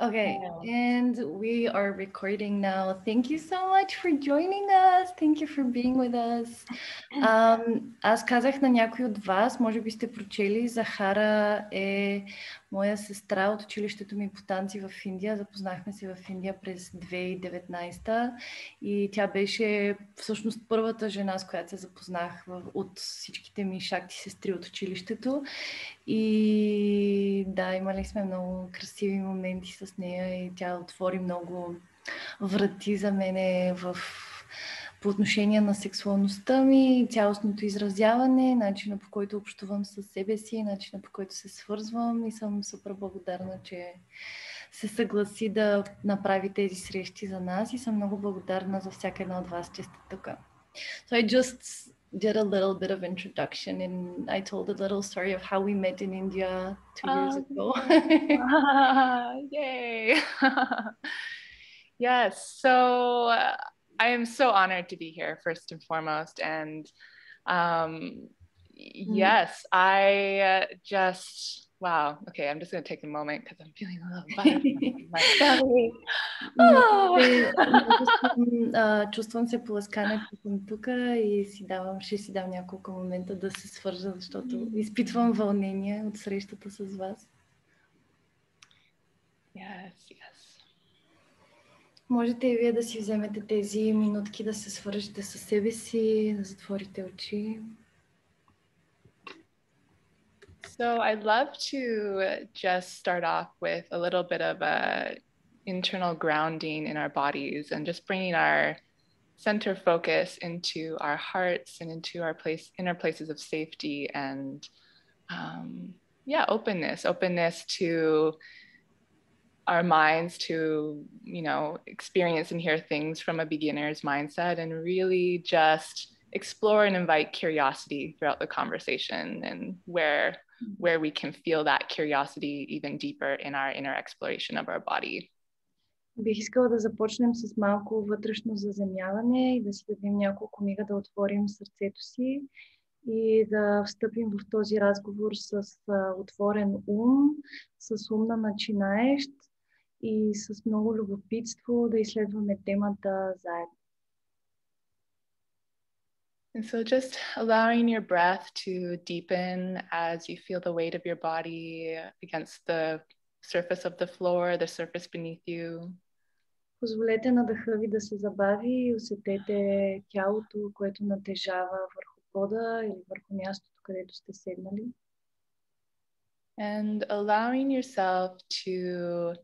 Okay, and we are recording now. Thank you so much for joining us. Thank you for being with us. Аз казах на някой от вас, може би сте прочели, Захара е моя сестра от училището ми по танци в Индия. Запознахме се в Индия през 2019 и тя беше всъщност първата жена, с която се запознах от всичките ми шакти сестри от училището. И да, имали сме много красиви моменти с нея и тя отвори много врати за мене по отношение на сексуалността ми, цялостното изразяване, начина по който общувам със себе си, начина по който се свързвам и съм супер благодарна, че се съгласи да направи тези срещи за нас и съм много благодарна за всяка една от вас, че сте тук. So I just did a little bit of introduction and I told a little story of how we met in India 2 years ago. Yay! Yes, so I am so honored to be here first and foremost, and yes, I just wow. Okay, I'm just going to take a moment because I'm feeling a little butterfly in my belly. Чувствам се поласкана, че съм тук и ще си дам няколко момента да се свържа, защото изпитвам вълнение от срещата с вас. Yes, yes. Можете и вие да си вземете тези минутки да се свържете със себе си, да затворите очи. So I'd love to just start off with a little bit of a internal grounding in our bodies and just bringing our center focus into our hearts and into our inner places of safety and openness to our minds to, experience and hear things from a beginner's mindset and really just explore and invite curiosity throughout the conversation and where we can feel that curiosity even deeper in our inner exploration of our body. Бих искала да започнем с малко вътрешно заземяване и да си дадем няколко мига да отворим сърцето си и да встъпим в този разговор с отворен ум, с ум на начинаещ и с много любопитство да изследваме темата заедно. And so just allowing your breath to deepen as you feel the weight of your body against the surface of the floor, the surface beneath you. Позволете на дъха ви да се забави и усетете тялото, което натежава върху пода или върху мястото, където сте седнали. And allowing yourself to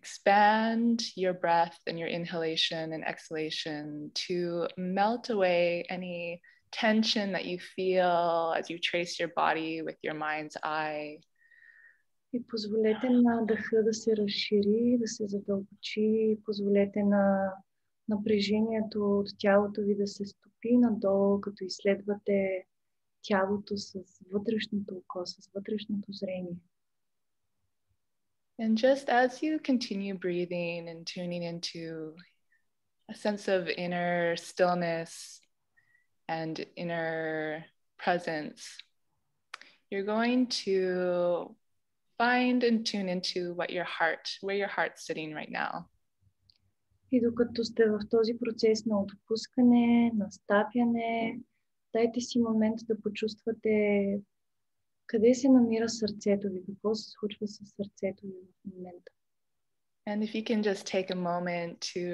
expand your breath and your inhalation and exhalation to melt away any tension that you feel as you trace your body with your mind's eye. И позволете на дъха да се разшири, да се задълбочи, позволете на напрежението от тялото ви да се стопи надолу, като изследвате тялото с вътрешното око, с вътрешното зрение. And just as you continue breathing and tuning into a sense of inner stillness and inner presence, you're going to find and tune into where your heart's sitting right now. И докато сте в този процес на отпускане, на стапяне, дайте си момент да почувствате къде се намира сърцето ви, какво се случва с сърцето ви в момента. And if you can just take a moment to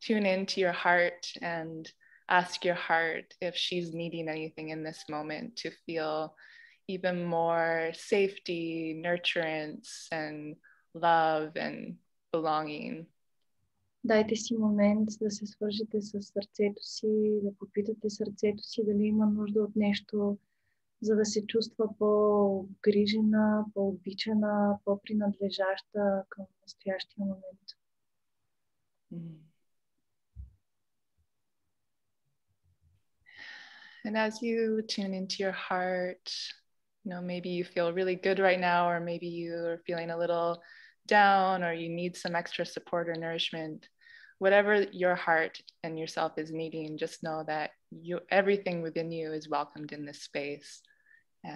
tune into your heart and ask your heart if she's needing anything in this moment to feel even more safety, nurturance, and love and belonging. Дайте си момент да се свържете с сърцето си, да попитате сърцето си дали има нужда от нещо, за да се чувства по-грижена, по-обичана, по-принадлежаща към настоящия момент. And as you tune into your heart, maybe you feel really good right now, or maybe you're feeling a little down, or you need some extra support or nourishment. Whatever your heart and yourself is needing, just know that everything within you is welcomed in this space.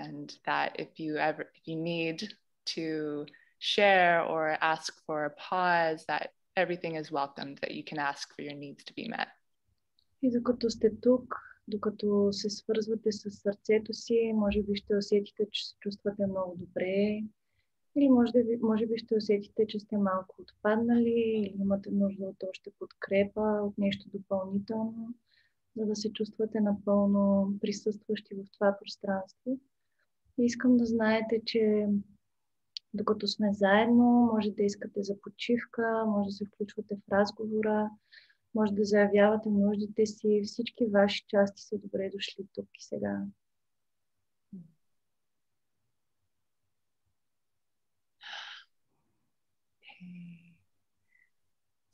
And that if you need to share or ask for a pause, that everything is welcomed, that you can ask for your needs to be met. И докато сте тук, докато се свързвате с сърцето си, може би ще усетите, че се чувствате много добре. Или може би ще усетите, че сте малко отпаднали или имате нужда от още подкрепа, от нещо допълнително, за да се чувствате напълно присъстващи в това пространство. И искам да знаете, че докато сме заедно, може да искате за почивка, може да се включвате в разговора, може да заявявате нуждите си. Всички ваши части са добре дошли тук и сега.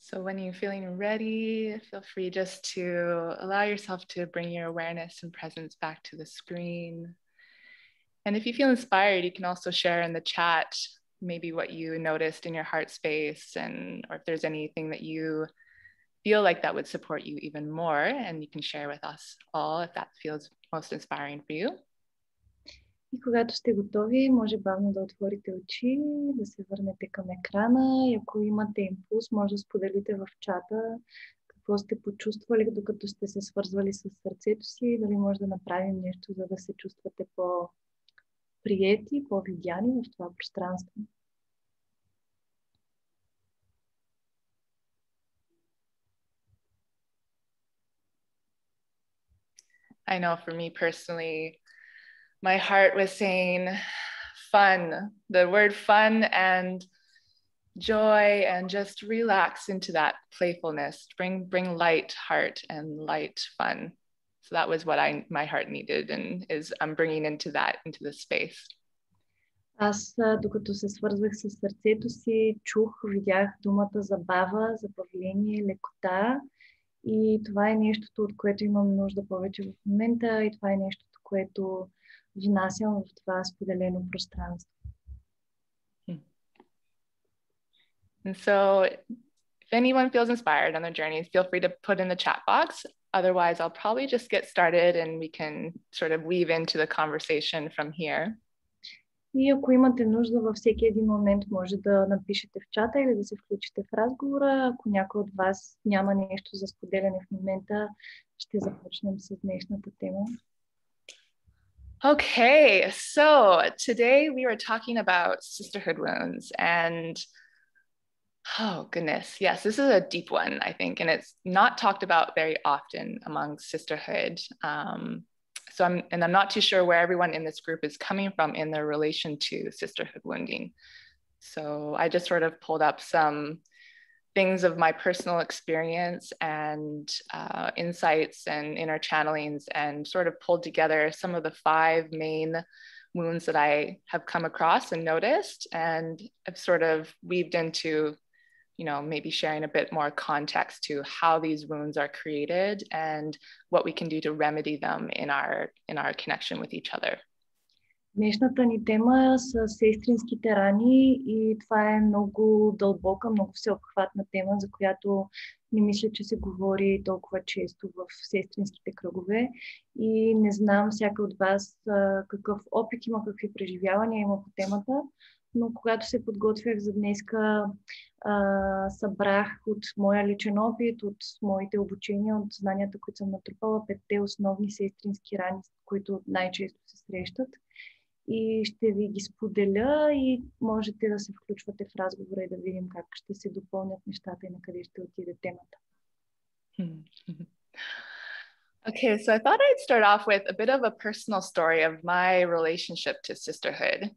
So when you're feeling ready, feel free just to allow yourself to bring your awareness and presence back to the screen. And if you feel inspired, you can also share in the chat maybe what you noticed in your heart space, and or if there's anything that you feel like that would support you even more, and you can share with us all if that feels most inspiring for you. И когато сте готови, може бавно да отворите очи, да се върнете към екрана и ако имате импулс, може да споделите в чата какво сте почувствали, докато сте се свързвали с сърцето си, дали може да направим нещо, за да се чувствате по-приети, по-видяни в това пространство. I know for me personally, my heart was saying fun, the word fun and joy, and just relax into that playfulness, bring light heart and light fun. So that was what my heart needed, and I'm bringing into the space. Аз, докато се свързвах с сърцето си, видях думата забава, забавление, лекота. И това е нещото, от което имам нужда повече в момента, и това е нещото, което внасям в това споделено пространство. And so if anyone feels inspired on their journey, feel free to put in the chat box. Otherwise, I'll probably just get started and we can sort of weave into the conversation from here. И ако имате нужда във всеки един момент, може да напишете в чата или да се включите в разговора. Ако някой от вас няма нещо за споделяне в момента, ще започнем с днешната тема. Okay, so today we were talking about sisterhood wounds, and oh goodness, yes, this is a deep one, I think, and it's not talked about very often among sisterhood. So I'm not too sure where everyone in this group is coming from in their relation to sisterhood wounding. So I just sort of pulled up some things of my personal experience and insights and inner channelings, and sort of pulled together some of the 5 main wounds that I have come across and noticed, and I've sort of weaved into, you know, maybe sharing a bit more context to how these wounds are created and what we can do to remedy them in our connection with each other. Днешната ни тема са сестринските рани и това е много дълбока, много всеобхватна тема, за която не мисля, че се говори толкова често в сестринските кръгове. И не знам всяка от вас какъв опит има, какви преживявания има по темата, но когато се подготвях за днеска, събрах от моя личен опит, от моите обучения, от знанията, които съм натрупала, 5 основни сестрински рани, които най-често се срещат. И ще ви ги споделя и можете да се включвате в разговора и да видим как ще се допълнят нещата и на къде ще отиде темата. Okay, so I thought I'd start off with a bit of a personal story of my relationship to sisterhood.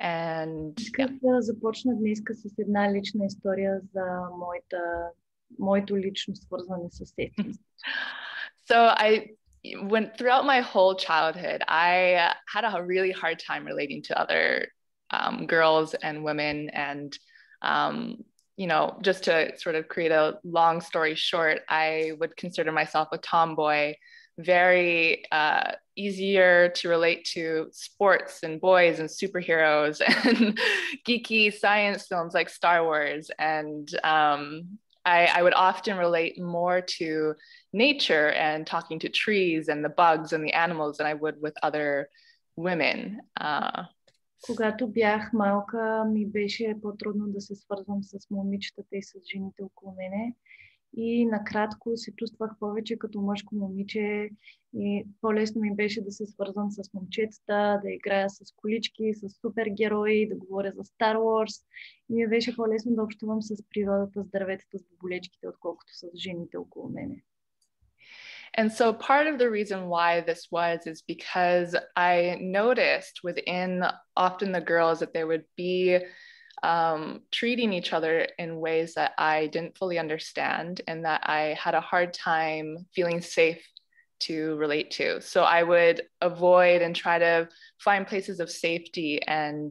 And исках да започна днеска с една лична история за моето лично свързване с сестринството. So throughout my whole childhood, I had a really hard time relating to other girls and women, and you know, just to sort of create a long story short, I would consider myself a tomboy, very easier to relate to sports and boys and superheroes and geeky science films like Star Wars. And I would often relate more to nature and talking to trees and the bugs and the animals than I would with other women. Когато бях малка, ми беше по-трудно да се свързвам с момичетата и с жените около мене. И накратко се чувствах повече като мъжко момиче и по-лесно ми беше да се свързвам с момчетата, да играя с колички, с супергерои, да говоря за Star Wars. И ми беше по-лесно да общувам с природата, с дърветата, с боболечките, отколкото с жените около мене. And so part of the reason why this was is because I noticed within often the girls that they would be treating each other in ways that I didn't fully understand and that I had a hard time feeling safe to relate to. So I would avoid and try to find places of safety and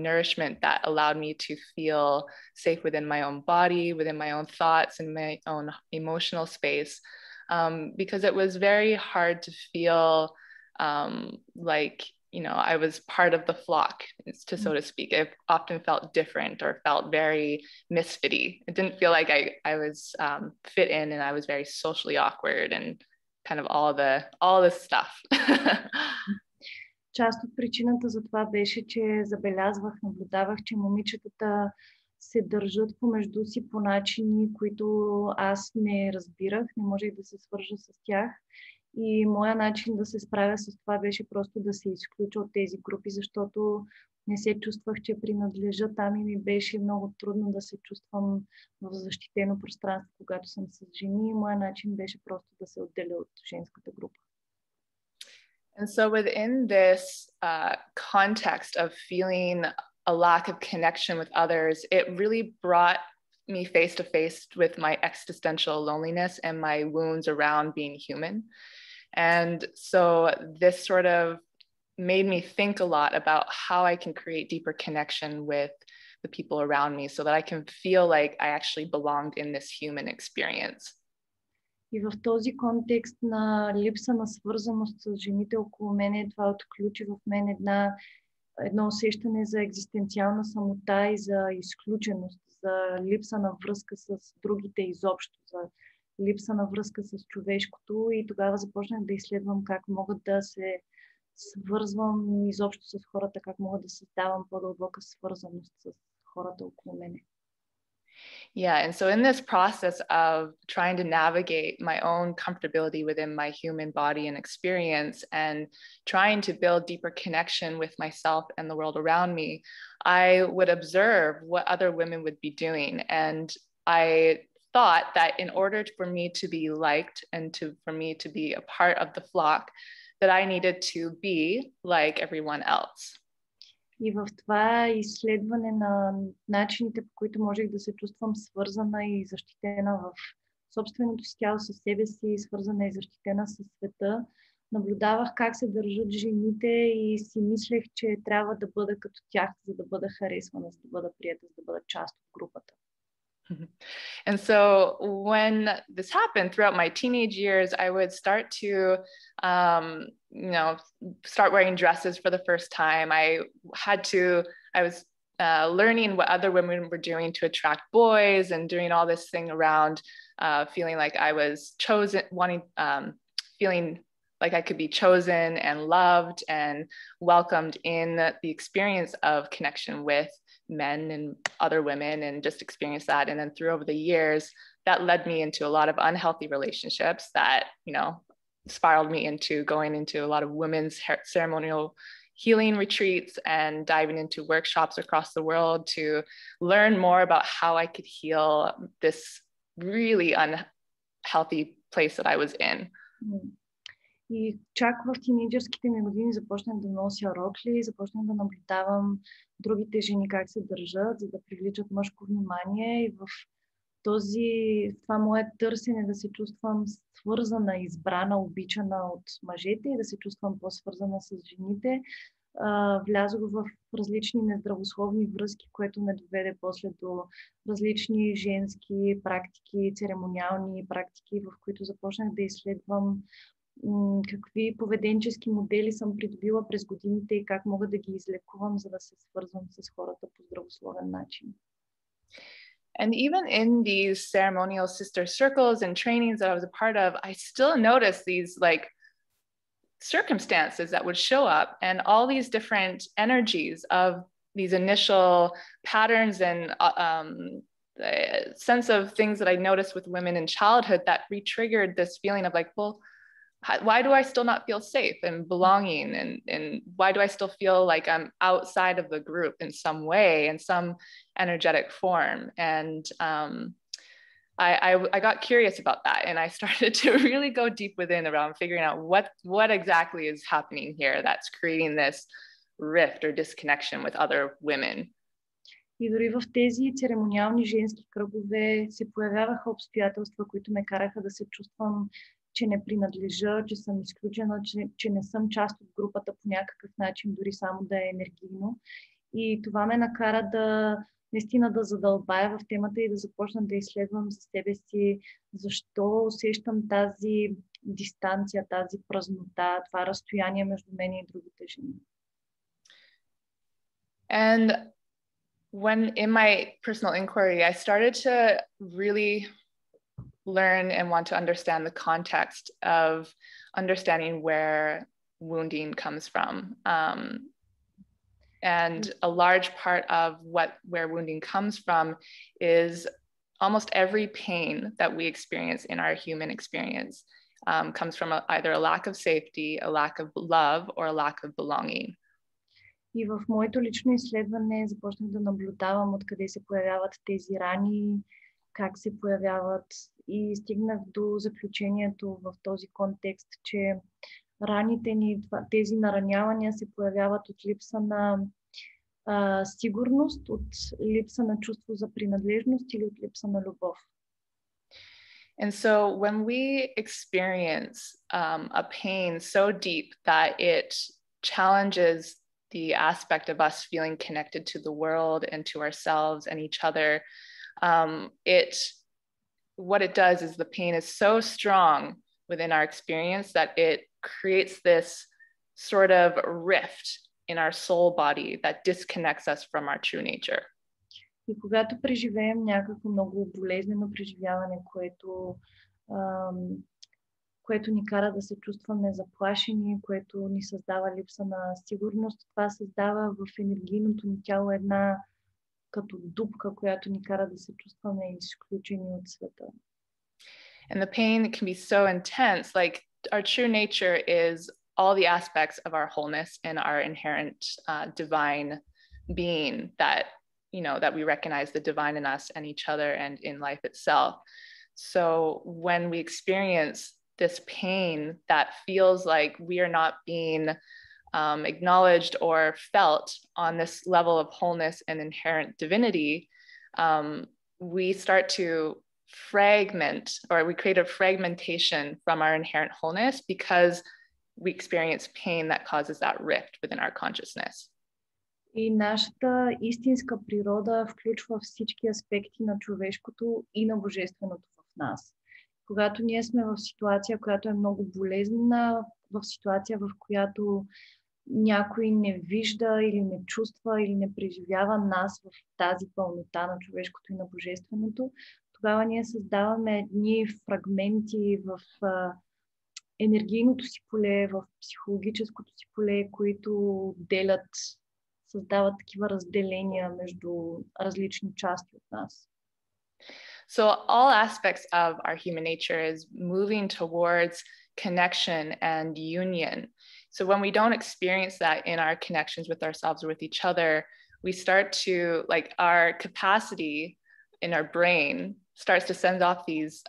nourishment that allowed me to feel safe within my own body, within my own thoughts, and my own emotional space. Because it was very hard to feel like, you know, I was part of the flock, to so to speak. It often felt different or felt very misfitty. It didn't feel like I was fit in, and I was very socially awkward and kind of all the stuff. Част от причината за това беше, че забелязвах, наблюдавах, че момичетата се държат помежду си по начини, които аз не разбирах, не можех да се свържа с тях. И моя начин да се справя с това беше просто да се изключа от тези групи, защото не се чувствах, че принадлежа там и ми беше много трудно да се чувствам в защитено пространство, когато съм с жени. И моя начин беше просто да се отделя от женската група. And so within this context of feeling a lack of connection with others, it really brought me face to face with my existential loneliness and my wounds around being human. And so this sort of made me think a lot about how I can create deeper connection with the people around me so that I can feel like I actually belonged in this human experience. И в този контекст на липса на свързаност с жените около мене, това отключи в мен едно усещане за екзистенциална самота и за изключеност, за липса на връзка с другите изобщо, за липса на връзка с човешкото, и тогава започнах да изследвам как мога да се свързвам изобщо с хората, как мога да създавам по-дълбока свързаност с хората около мене. Yeah, and so in this process of trying to navigate my own comfortability within my human body and experience and trying to build deeper connection with myself and the world around me, I would observe what other women would be doing. And I thought that in order for me to be liked and for me to be a part of the flock, that I needed to be like everyone else. И в това изследване на начините, по които можех да се чувствам свързана и защитена в собственото си тяло, със себе си, свързана и защитена със света, наблюдавах как се държат жените и си мислех, че трябва да бъда като тях, за да бъда харесвана, за да бъда приета, за да бъда част от групата. And so when this happened throughout my teenage years, I would start to, start wearing dresses for the first time. I was learning what other women were doing to attract boys and doing all this thing around feeling like I was chosen, feeling like I could be chosen and loved and welcomed in the experience of connection with men and other women, and just experience that. And then through over the years, that led me into a lot of unhealthy relationships that, spiraled me into going into a lot of women's ceremonial healing retreats and diving into workshops across the world to learn more about how I could heal this really unhealthy place that I was in. И чак в тинейджърските ми години започнах да нося рокли, започнах да наблюдавам другите жени как се държат, за да привличат мъжко внимание. И в това мое търсене да се чувствам свързана, избрана, обичана от мъжете и да се чувствам по-свързана с жените, влязох в различни нездравословни връзки, което ме доведе после до различни женски практики, церемониални практики, в които започнах да изследвам какви поведенчески модели съм придобила през годините и как мога да ги излекувам, за да се свързвам с хората по здравословен начин. And even in these ceremonial sister circles and trainings that I was a part of, I still noticed these like circumstances that would show up, and all these different energies of these initial patterns and the sense of things that I noticed with women in childhood that re-triggered this feeling of like, well, why do I still not feel safe and belonging? And why do I still feel like I'm outside of the group in some way, in some energetic form? And I got curious about that, and I started to really go deep within around figuring out what exactly is happening here that's creating this rift or disconnection with other women. И дори в тези церемониални женски кръгове се появяваха обстоятелства, които ме караха да се чувствам, че не принадлежа, че съм изключена, че не съм част от групата по някакъв начин, дори само да е енергийно. И това ме накара да наистина да задълбая в темата и да започна да изследвам за себе си защо усещам тази дистанция, тази празнота, това разстояние между мен и другите жени. And when in my personal inquiry, I started to really learn and want to understand the context of understanding where wounding comes from. And a large part of where wounding comes from is almost every pain that we experience in our human experience comes from either a lack of safety, a lack of love, or a lack of belonging. И в моето лично изследване започнах да наблюдавам откъде се появяват тези рани, как се появяват, и стигнах до заключението в този контекст, че раните ни, тези наранявания се появяват от липса на сигурност, от липса на чувство за принадлежност или от липса на любов. And so when we experience a pain so deep that it challenges the aspect of us feeling connected to the world and to ourselves and each other, what it does is the pain is so strong within our experience that it creates this sort of rift in our soul body that disconnects us from our true nature. И когато преживеем някакво много болезнено преживяване, което ни кара да се чувстваме заплашени, което ни създава липса на сигурност, това създава в енергийното ни тяло една като дупка, която ни кара да се чувстваме изключени от света. And the pain can be so intense, like our true nature is all the aspects of our wholeness and our inherent divine being that, you know, that we recognize the divine in us and each other and in life itself. So when we experience this pain that feels like we are not being acknowledged or felt on this level of wholeness and inherent divinity, we start to fragment, or we create a fragmentation from our inherent wholeness because we experience pain that causes that rift within our consciousness. И нашата истинска природа включва всички аспекти на човешкото и на божественото в нас. Когато ние сме в ситуация, която е много болезнена, в ситуация, в която някой не вижда или не чувства или не преживява нас в тази пълнота на човешкото и на божественото, тогава ние създаваме едни фрагменти в енергийното си поле, в психологическото си поле, които делят, създават такива разделения между различни части от нас. So all aspects of our human nature is moving towards connection and union. So when we don't experience that in our connections with ourselves or with each other, we start to, like, our capacity in our brain starts to send off these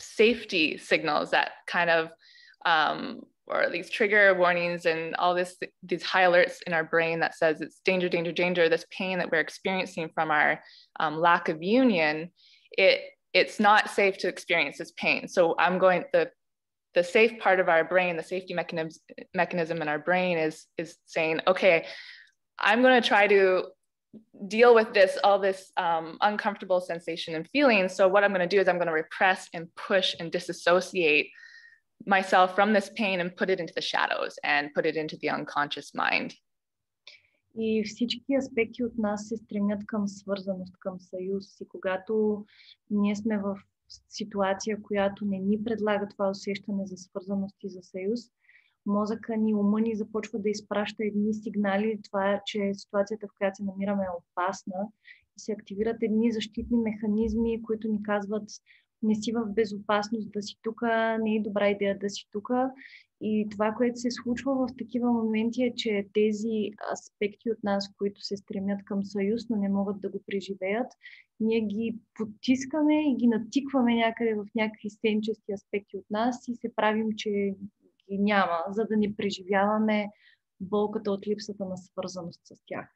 safety signals that kind of, or these trigger warnings and all these high alerts in our brain that says it's danger, danger, danger, this pain that we're experiencing from our lack of union, it's not safe to experience this pain. So the safe part of our brain, the safety mechanism in our brain is saying, okay, I'm going to try to deal with all this uncomfortable sensation and feeling. So what I'm going to do is I'm going to repress and push and disassociate myself from this pain and put it into the shadows and put it into the unconscious mind. И всички аспекти от нас се стремят към свързаност, към съюз. И когато ние сме в ситуация, която не ни предлага това усещане за свързаност и за съюз, мозъка ни, ума ни започва да изпраща едни сигнали, това, че ситуацията, в която се намираме, е опасна и се активират едни защитни механизми, които ни казват: не си в безопасност да си тук, не е добра идея да си тук. И това, което се случва в такива моменти, е, че тези аспекти от нас, които се стремят към съюз, но не могат да го преживеят, ние ги потискаме и ги натикваме някъде в някакви сенчести аспекти от нас и се правим, че ги няма, за да не преживяваме болката от липсата на свързаност с тях.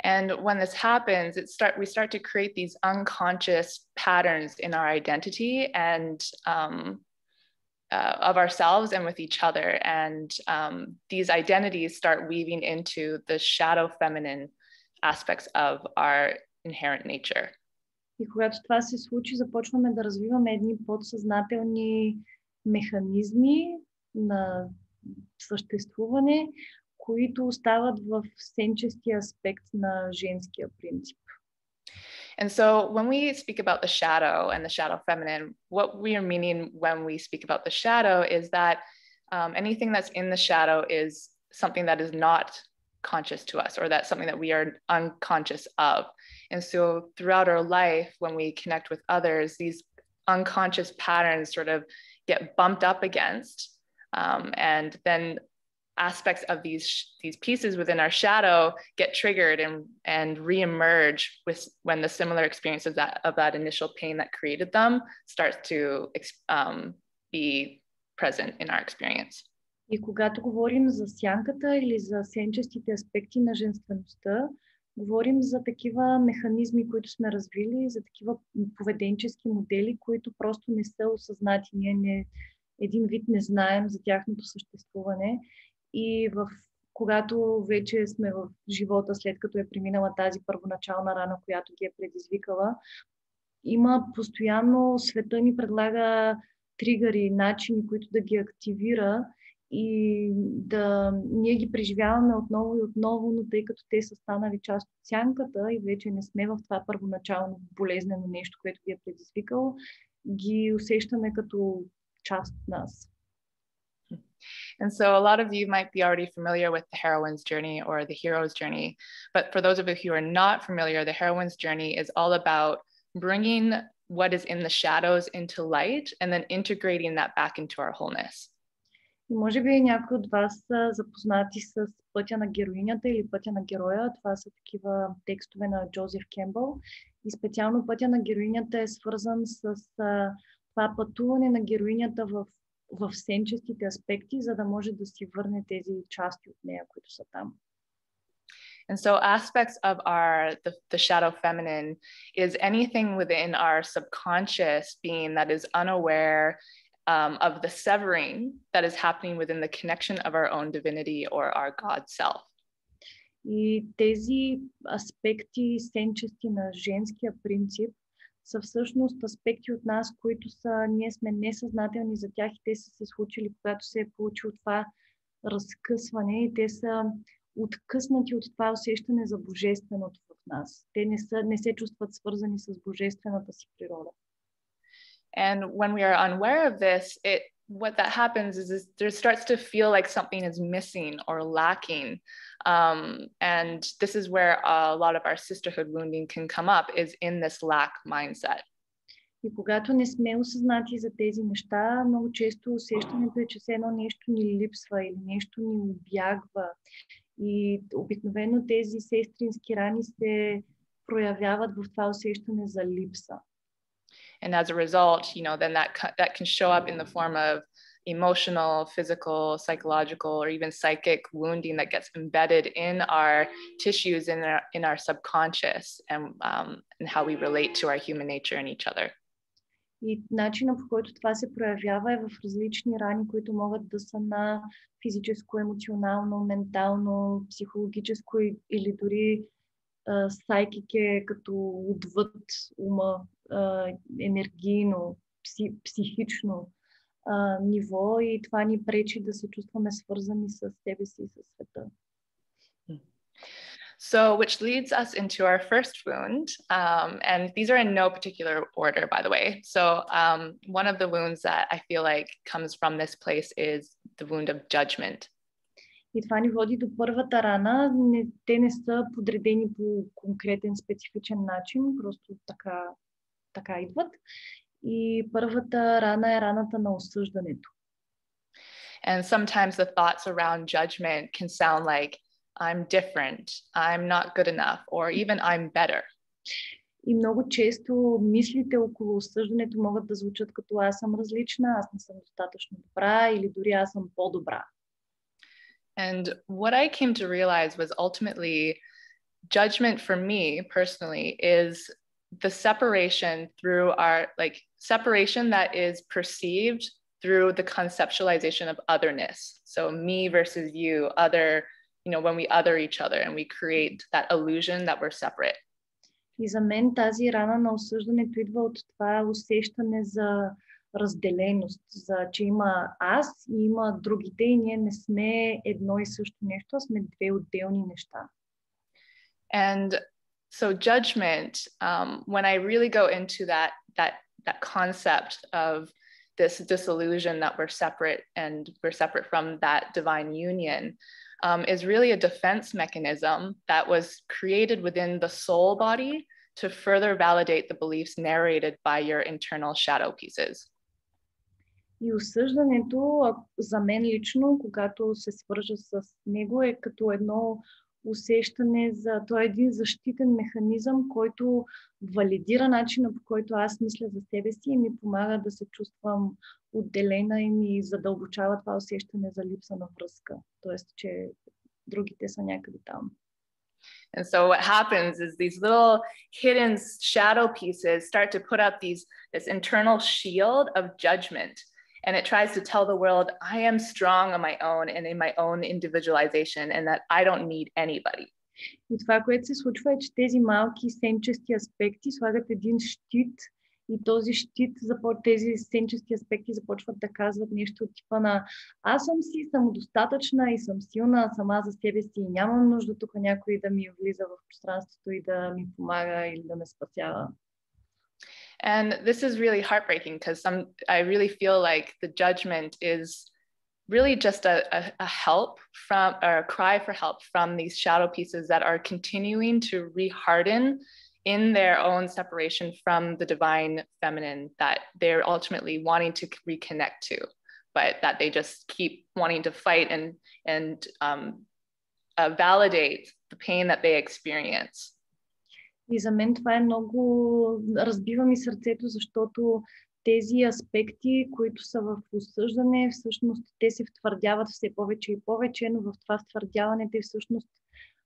And when this happens, we start to create these unconscious patterns in our identity and of ourselves and with each other. And these identities start weaving into the shadow feminine aspects of our inherent nature. И когато това се случи, започваме да развиваме едни подсъзнателни механизми на съществуване, които остават в сенчестия аспект на женския принцип. And so when we speak about the shadow and the shadow feminine, what we are meaning when we speak about the shadow is that anything that's in the shadow is something that is not conscious to us, or that's something that we are unconscious of. And so throughout our life, when we connect with others, these unconscious patterns sort of get bumped up against, and then aspects of these pieces within our shadow get triggered and re-emerge when the similar experience of that initial pain that created them starts to be present in our experience. И когато говорим за сянката или за сенчестите аспекти на женствеността, говорим за такива механизми, които сме развили, за такива поведенчески модели, които просто не са осъзнати. Ние един вид не знаем за тяхното съществуване. И когато вече сме в живота, след като е преминала тази първоначална рана, която ги е предизвикала, има постоянно, света ни предлага тригъри, начини, които да ги активира и ние ги преживяваме отново и отново, но тъй като те са станали част от сянката и вече не сме в това първоначално болезнено нещо, което ги е предизвикало, ги усещаме като част от нас. And so a lot of you might be already familiar with the heroine's journey or the hero's journey. But for those of you who are not familiar, the heroine's journey is all about bringing what is in the shadows into light and then integrating that back into our wholeness. И може би някои от вас са запознати с пътя на героинята или пътя на героя. Това са такива текстове на Джозеф Кембъл. И специално пътя на героинята е свързан с това пътуване на героинята в сенчестите аспекти, за да може да си върне тези части от нея, които са там. And so aspects of the shadow feminine is anything within our subconscious being that is unaware of the severing that is happening within the connection of our own divinity or our God self. И тези аспекти сенчести на женския принцип са всъщност аспекти от нас, които ние сме несъзнателни за тях и те са се случили, когато се е получило това разкъсване и те са откъснати от това усещане за божественото в нас. Те не се чувстват свързани с божествената си природа. And when we are unaware of this, what that happens is there starts to feel like something is missing or lacking. And this is where a lot of our sisterhood wounding can come up, is in this lack mindset. И когато не сме осъзнати за тези неща, много често усещането е, че все едно нещо ни липсва или нещо ни убягва. И обикновено тези сестрински рани се проявяват в това усещане за липса. And as a result, then that can show up in the form of emotional, physical, psychological, or even psychic wounding that gets embedded in our tissues, in our subconscious, and how we relate to our human nature and each other. И начинът, по който това се проявява, е в различни рани, които могат да са на физическо, емоционално, ментално, психологическо или дори сайкик е като отвъд ума, енергийно, психично ниво и това ни пречи да се чувстваме свързани с себе си и с света. So, which leads us into our first wound, and these are in no particular order, by the way. So, one of the wounds that I feel like comes from this place is the wound of judgment. И това ни води до първата рана. Те не са подредени по конкретен, специфичен начин, просто така идват. И първата рана е раната на осъждането. And sometimes the thoughts around judgment can sound like I'm different, I'm not good enough, or even I'm better. И много често мислите около осъждането могат да звучат като аз съм различна, аз не съм достатъчно добра или дори аз съм по-добра. And what I came to realize was ultimately judgment for me personally is the separation through our, like, separation that is perceived through the conceptualization of otherness. So me versus you, other, you know, when we other each other and we create that illusion that we're separate. И за мен тази рана на осъждането идва от това усещане за разделеност, за че има аз и има другите и ние не сме едно и също нещо, а сме две отделни неща. And so judgment, when I really go into that concept of this disillusion that we're separate and we're separate from that divine union, is really a defense mechanism that was created within the soul body to further validate the beliefs narrated by your internal shadow pieces. И осъждането, за мен лично, когато се свържа с него, е като едно усещане за... Той е един защитен механизъм, който валидира начина, по който аз мисля за себе си и ми помага да се чувствам отделена и ми задълбочава това усещане за липса на връзка. Тоест, че другите са някъде там. And so what happens is these little hidden shadow pieces start to put up this internal shield of judgment. And it tries to tell the world, I am strong on my own and in my own individualization and that I don't need anybody. И това, което се случва е, че тези малки сенчести аспекти слагат един щит и този щит, тези сенчести аспекти започват да казват нещо от типа на аз съм си самодостатъчна и съм силна сама за себе си и нямам нужда тук някой да ми влиза в пространството и да ми помага или да ме спасява. And this is really heartbreaking because I really feel like the judgment is really just a help from, or a cry for help from these shadow pieces that are continuing to reharden in their own separation from the divine feminine that they're ultimately wanting to reconnect to, but that they just keep wanting to fight and validate the pain that they experience. И за мен това е много... Разбива ми сърцето, защото тези аспекти, които са в осъждане, всъщност те се втвърдяват все повече и повече, но в това втвърдяване те всъщност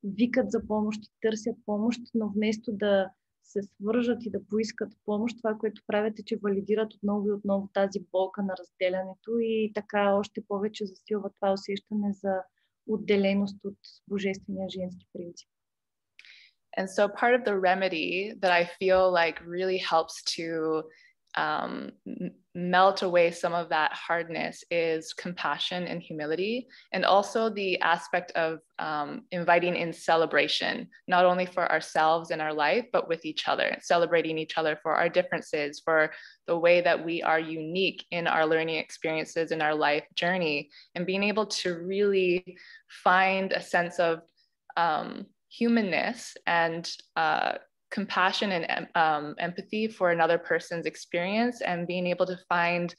викат за помощ и търсят помощ, но вместо да се свържат и да поискат помощ, това, което правят е, че валидират отново и отново тази болка на разделянето и така още повече засилва това усещане за отделеност от божествения женски принцип. And so part of the remedy that I feel like really helps to melt away some of that hardness is compassion and humility, and also the aspect of inviting in celebration, not only for ourselves in our life, but with each other, celebrating each other for our differences, for the way that we are unique in our learning experiences in our life journey, and being able to really find a sense of humanness and compassion and empathy for another person's experience, and being able to find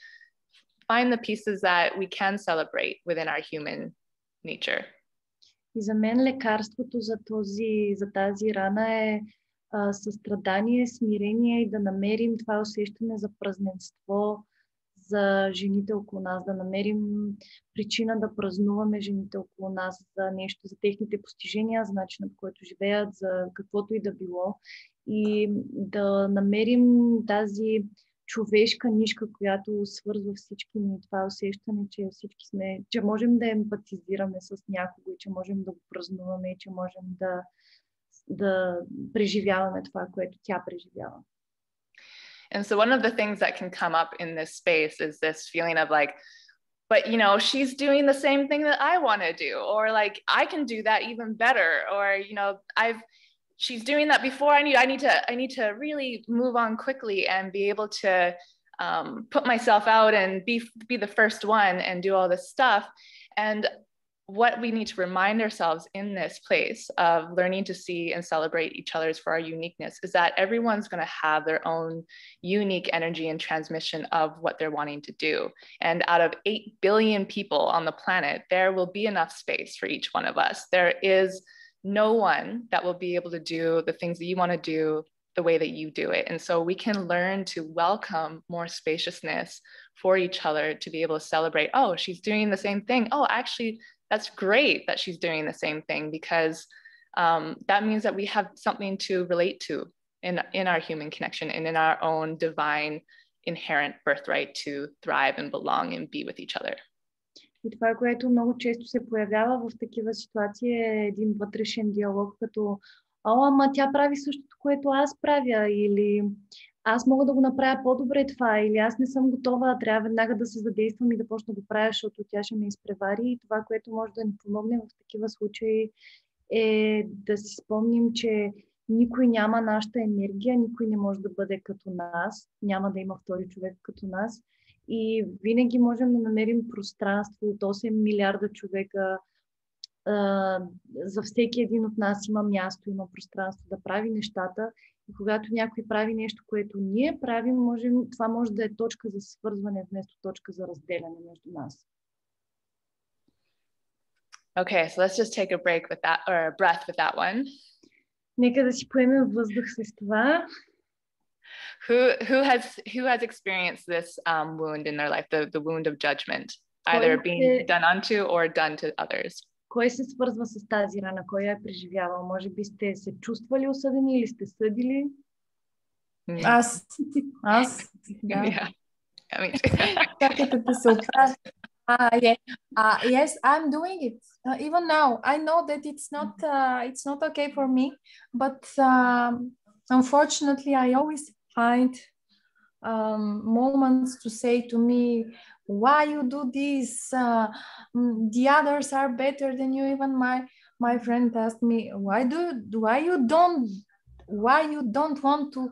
the pieces that we can celebrate within our human nature. И за мен лекарството за тази рана е състрадание, смирение и да намерим това усещане за празненство за жените около нас, да намерим причина да празнуваме жените около нас за нещо, за техните постижения, за начина, по който живеят, за каквото и да било. И да намерим тази човешка нишка, която свързва всички ни, това усещане, че всички сме, че можем да емпатизираме с някого и че можем да го празнуваме и че можем да преживяваме това, което тя преживява. And so one of the things that can come up in this space is this feeling of like, but you know, she's doing the same thing that I want to do, or like I can do that even better, or you know, she's doing that before. I need to really move on quickly and be able to put myself out and be the first one and do all this stuff. And what we need to remind ourselves in this place of learning to see and celebrate each other's for our uniqueness is that everyone's going to have their own unique energy and transmission of what they're wanting to do. And out of 8 billion people on the planet, there will be enough space for each one of us. There is no one that will be able to do the things that you want to do the way that you do it. And so we can learn to welcome more spaciousness for each other to be able to celebrate, oh, she's doing the same thing. Oh, actually, that's great that she's doing the same thing, because that means that we have something to relate to in our human connection and in our own divine inherent birthright to thrive and belong and be with each other. И това, което много често се появява в такива ситуации, е един вътрешен диалог, като ама тя прави същото, което аз правя, или аз мога да го направя по-добре това, или аз не съм готова, трябва веднага да се задействам и да почна да го правя, защото тя ще ме изпревари. И това, което може да ни помогне в такива случаи, е да си спомним, че никой няма нашата енергия, никой не може да бъде като нас, няма да има втори човек като нас. И винаги можем да намерим пространство от 8 милиарда човека. За всеки един от нас има място, има пространство да прави нещата. И когато някой прави нещо, което ние правим, това може да е точка за свързване вместо точка за разделяне между нас. Okay, so let's just take a break with that, or a breath with that one. Нека да си поемем въздух с това. Who has experienced this wound in their life, the wound of judgment, either being done unto or done to others? Кой се свързва с тази рана? Кой я е преживявал? Може би сте се чувствали осъдени или сте съдили? Аз. Да. Чакайте да се оправя. Yes, I'm doing it. Even now, I know that it's not okay for me, but unfortunately, I always find moments to say to me, why you do this? The others are better than you. Even my friend asked me, why you don't want to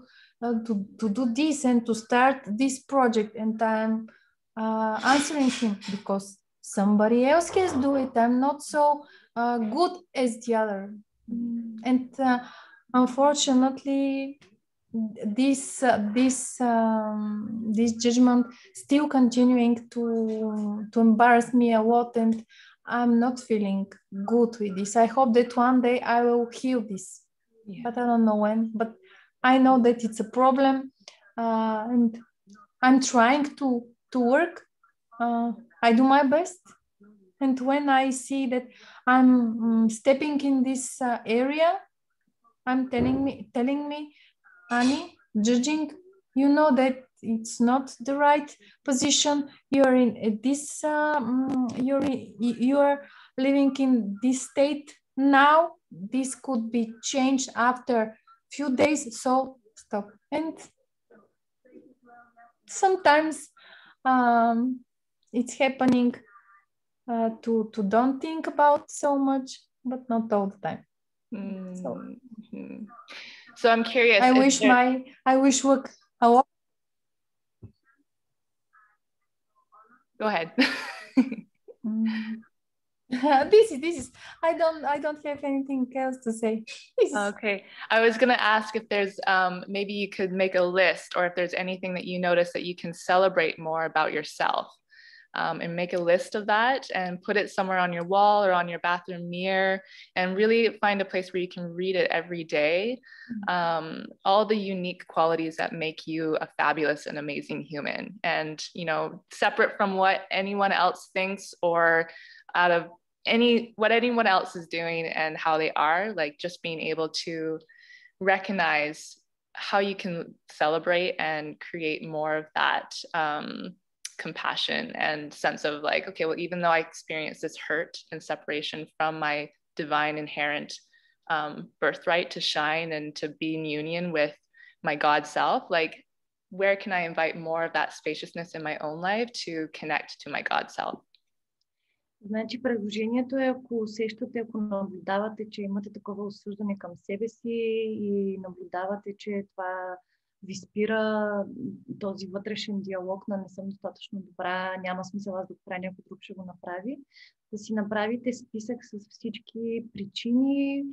do this and to start this project? And I'm answering him, because somebody else has do it. I'm not so good as the other. And unfortunately, this judgment still continuing to embarrass me a lot, and I'm not feeling good with this. I hope that one day I will heal this, but I don't know when. But I know that it's a problem, and I'm trying to work. I do my best, and when I see that I'm stepping in this area, I'm telling me, Annie, judging, you know that it's not the right position. You're in this. You're living in this state now. This could be changed after few days. So stop. And sometimes it's happening to don't think about so much, but not all the time. So I'm curious. I wish work a lot. Go ahead. This is. I don't have anything else to say. Okay. I was gonna ask if there's maybe you could make a list, or if there's anything that you notice that you can celebrate more about yourself. And make a list of that and put it somewhere on your wall or on your bathroom mirror, and really find a place where you can read it every day. All the unique qualities that make you a fabulous and amazing human, and separate from what anyone else thinks, or out of what anyone else is doing and how they are, like just being able to recognize how you can celebrate and create more of that compassion and sense of like, okay, well, even though I experienced this hurt and separation from my divine inherent birthright to shine and to be in union with my God self, like, where can I invite more of that spaciousness in my own life to connect to my God self? Значи предложението е, ако усещате, ако наблюдавате, че имате такова осъждане към себе си и наблюдавате, че това ви спира този вътрешен диалог на не съм достатъчно добра, няма смисъл аз да го правя, някой друг ще го направи, да си направите списък с всички причини,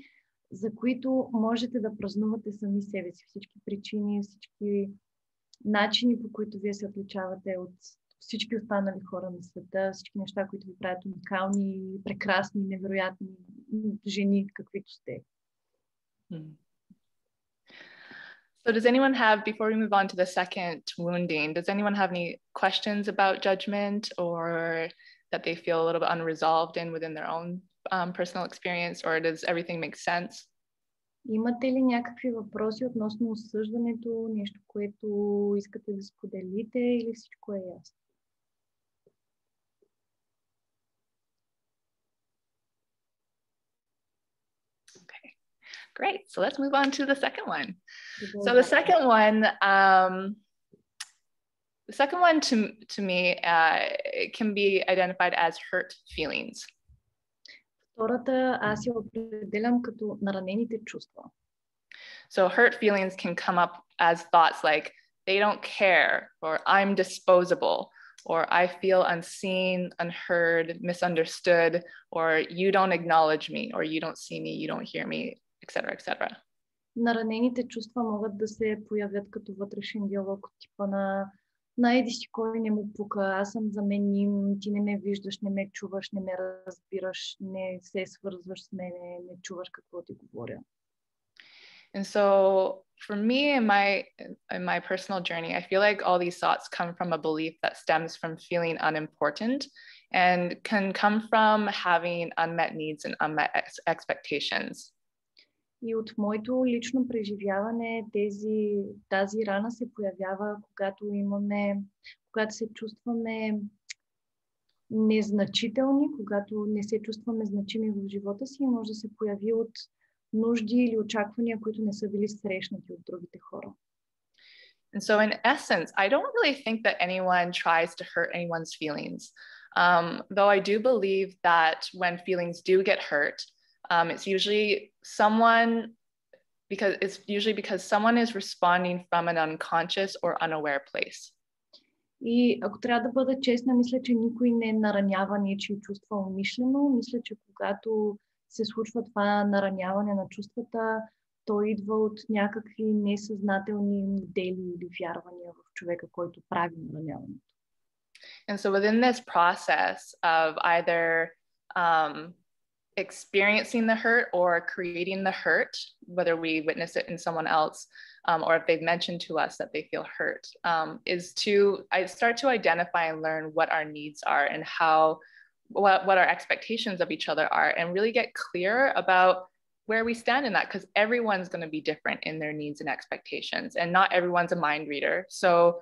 за които можете да празнувате сами себе си. Всички причини, всички начини, по които вие се отличавате от всички останали хора на света, всички неща, които ви правят уникални, прекрасни, невероятни жени, каквито сте. So does anyone have, before we move on to the second wounding, does anyone have any questions about judgment or that they feel a little bit unresolved in within their own personal experience, or does everything make sense? Имате ли някакви въпроси относно осъждането, нещо, което искате да споделите, или всичко е ясно? Great. So let's move on to the second one. So the second one to me it can be identified as hurt feelings. Втората аз я определям като наранените чувства. So hurt feelings can come up as thoughts like they don't care, or I'm disposable, or I feel unseen, unheard, misunderstood, or you don't acknowledge me, or you don't see me, you don't hear me, etc., etc. Наранените чувства могат да се появят като вътрешен диалог от типа на еди си кой не му пука, аз съм заменим, ти не ме виждаш, не ме чуваш, не ме разбираш, не се свързваш с мене, не чуваш какво ти говоря. And so for me in my personal journey, I feel like all these thoughts come from a belief that stems from feeling unimportant and can come from having unmet needs and unmet expectations. И от моето лично преживяване тази рана се появява, когато се чувстваме незначителни, когато не се чувстваме значими в живота си, и може да се появи от нужди или очаквания, които не са били срещнати от другите хора. And so in essence, I don't really think that anyone tries to hurt anyone's feelings. Though I do believe that when feelings do get hurt, it's usually because someone is responding from an unconscious or unaware place. И ако трябва да бъда честна, мисля, че никой не наранява нечии чувства умишлено. Мисля, че когато се случва това нараняване на чувствата, то идва от някакви несъзнателни модели или вярвания в човека, който прави нараняването. And so within this process of either experiencing the hurt or creating the hurt, whether we witness it in someone else or if they've mentioned to us that they feel hurt, I start to identify and learn what our needs are and what our expectations of each other are, and really get clear about where we stand in that, because everyone's going to be different in their needs and expectations, and not everyone's a mind reader. So,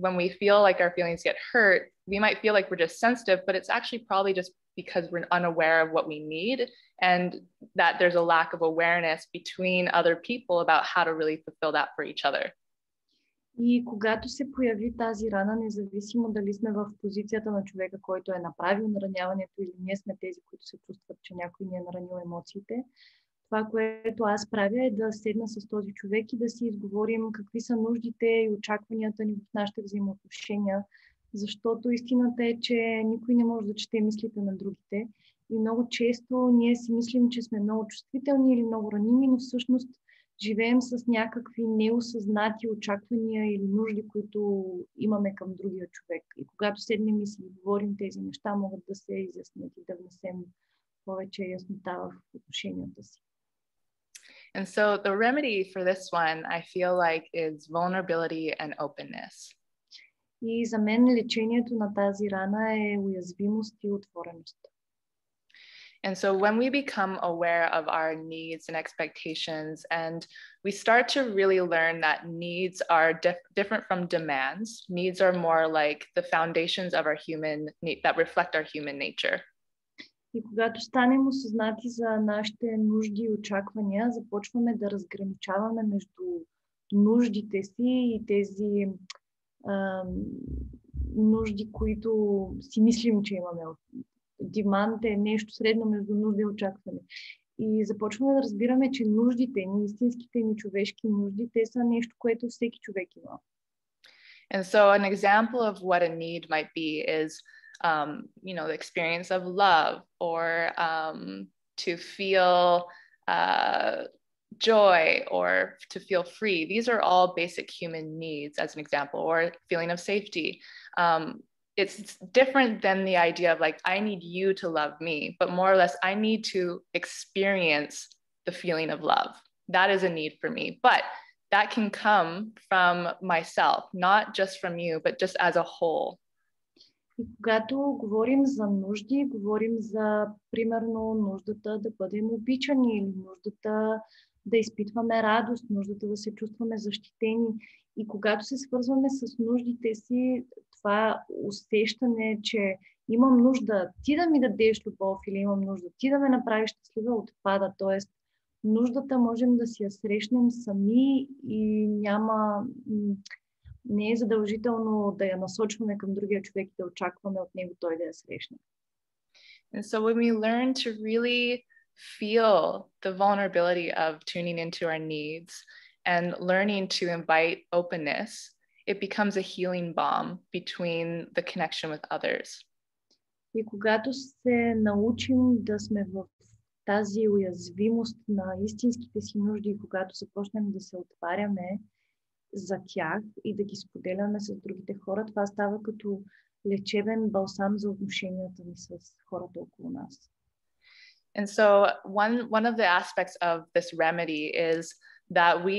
when we feel like our feelings get hurt, we might feel like we're just sensitive, but it's actually probably just because we're unaware of what we need, and that there's a lack of awareness between other people about how to really fulfill that for each other. И когато се появи тази рана, независимо дали сме в позицията на човека, който е направил нараняването, или ние сме тези, които се чувстват, че някой ни е наранил емоциите, това, което аз правя, е да седна с този човек и да си изговорим какви са нуждите и очакванията ни в нашите взаимоотношения, защото истината е, че никой не може да чете мислите на другите. И много често ние си мислим, че сме много чувствителни или много раними, но всъщност живеем с някакви неосъзнати очаквания или нужди, които имаме към другия човек. И когато седнем и си говорим тези неща, могат да се изяснят и да внесем повече яснота в отношенията си. And so the remedy for this one, I feel like, is vulnerability and openness. И за мен лечението на тази рана е уязвимост и отвореност. And so when we become aware of our needs and expectations, and we start to really learn that needs are different from demands, needs are more like the foundations of our that reflect our human nature. И когато станем осъзнати за нашите нужди и очаквания, започваме да разграничаваме между нуждите си и тези нужди, които си мислим, че имаме. Демант е нещо средно между нужда и очакване. И започваме да разбираме, че нуждите ни, истинските ни човешки нужди, те са нещо, което всеки човек има. And so an example of what a need might be is, the experience of love, or to feel joy, or to feel free. These are all basic human needs, as an example, or feeling of safety. It's different than the idea of like, I need you to love me, but more or less, I need to experience the feeling of love. That is a need for me. But that can come from myself, not just from you, but just as a whole. И когато говорим за нужди, говорим за, примерно, нуждата да бъдем обичани, или нуждата да изпитваме радост, нуждата да се чувстваме защитени. И когато се свързваме с нуждите си, това усещане, че имам нужда ти да ми дадеш любов, или имам нужда ти да ме направиш щастлива, отпада. Тоест, нуждата можем да си я срещнем сами и не е задължително да я насочваме към другия човек и да очакваме от него той да я срещне. And so when we learn to really feel the vulnerability of tuning into our needs and learning to invite openness, it becomes a healing balm between the connection with others. И когато се научим да сме в тази уязвимост на истинските си нужди, и когато започнем да се отваряме за тях и да ги споделяме с другите хора, това става като лечебен балсам за отношенията ни с хората около нас. And so one of the aspects of this remedy is that we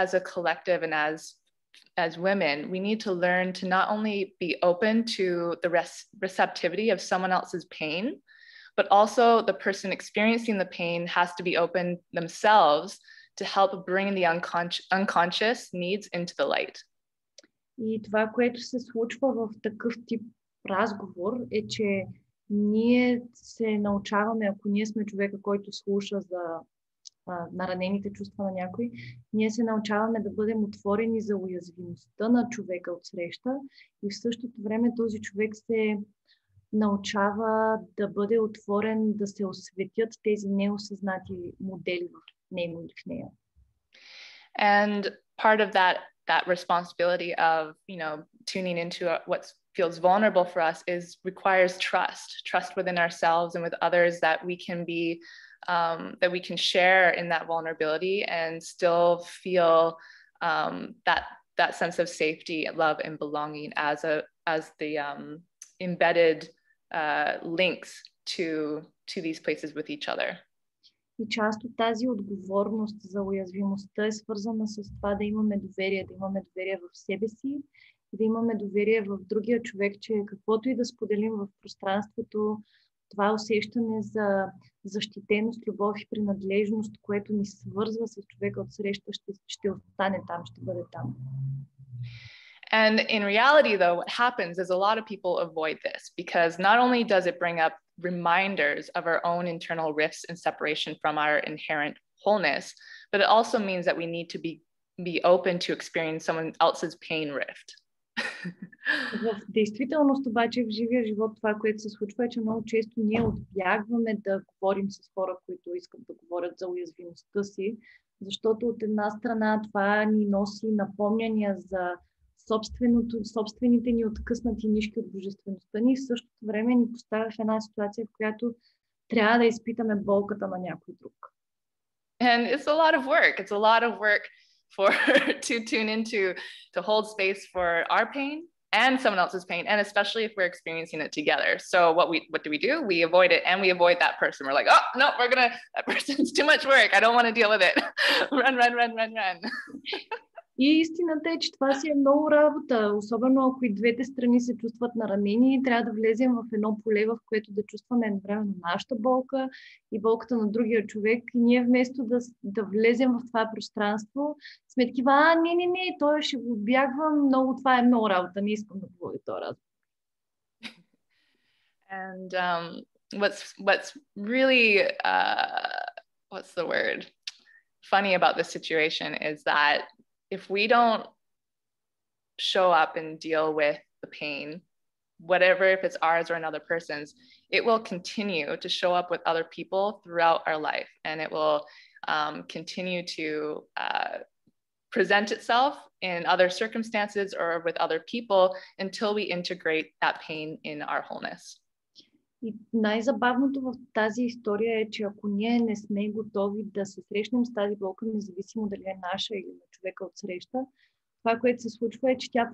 as a collective and as women, we need to learn to not only be open to the receptivity of someone else's pain, but also the person experiencing the pain has to be open themselves to help bring the unconscious needs into the light. И това, което се случва в такъв тип разговор, е, че ние се научаваме, ако ние сме човека, който слуша за наранените чувства на някой, ние се научаваме да бъдем отворени за уязвимостта на човека от среща, и в същото време този човек се научава да бъде отворен, да се осветят тези неосъзнати модели в него или в нея. And part of that responsibility of, tuning into what feels vulnerable for us requires trust within ourselves and with others, that we can be, that we can share in that vulnerability and still feel that sense of safety, love, and belonging as the embedded links to these places with each other. И част от тази отговорност за уязвимостта е свързана с това да имаме доверие в себе си, да имаме доверие в другия човек, че каквото и да споделим в пространството, това усещане за защитеност, любов и принадлежност, което ни свързва с човека от среща, ще остане там, ще бъде там. And in reality, though, what happens is a lot of people avoid this, because not only does it bring up reminders of our own internal rifts and separation from our inherent wholeness, but it also means that we need to be open to experience someone else's pain rift. В действителност обаче в живия живот това, което се случва, е, че много често ние отбягваме да говорим с хора, които искат да говорят за уязвимостта си, защото от една страна това ни носи напомняния за собствените ни откъснати нишки от божествеността ни, в същото време ни поставя в една ситуация, в която трябва да изпитаме болката на някой друг. And it's a lot of work. It's a lot of work to tune into, to hold space for our pain and someone else's pain, and especially if we're experiencing it together. So what do? We avoid it, and we avoid that person. We're like, oh no, that person's too much work. I don't want to deal with it. Run. И истината е, че това си е много работа, особено ако и двете страни се чувстват наранени, трябва да влезем в едно поле, в което да чувстваме едновременно нашата болка и болката на другия човек. И ние вместо да влезем в това пространство, сме такива, не, той ще го бягвам, това е много работа, не искам да говоря този разговор. And what's really, what's the word, funny about this situation is that if we don't show up and deal with the pain, whatever, if it's ours or another person's, it will continue to show up with other people throughout our life, and it will continue to present itself in other circumstances or with other people until we integrate that pain in our wholeness. И най-забавното в тази история е, че ако ние не сме готови да се срещнем с тази болка, независимо дали е наша или на човека от среща, това, което се случва е, че тя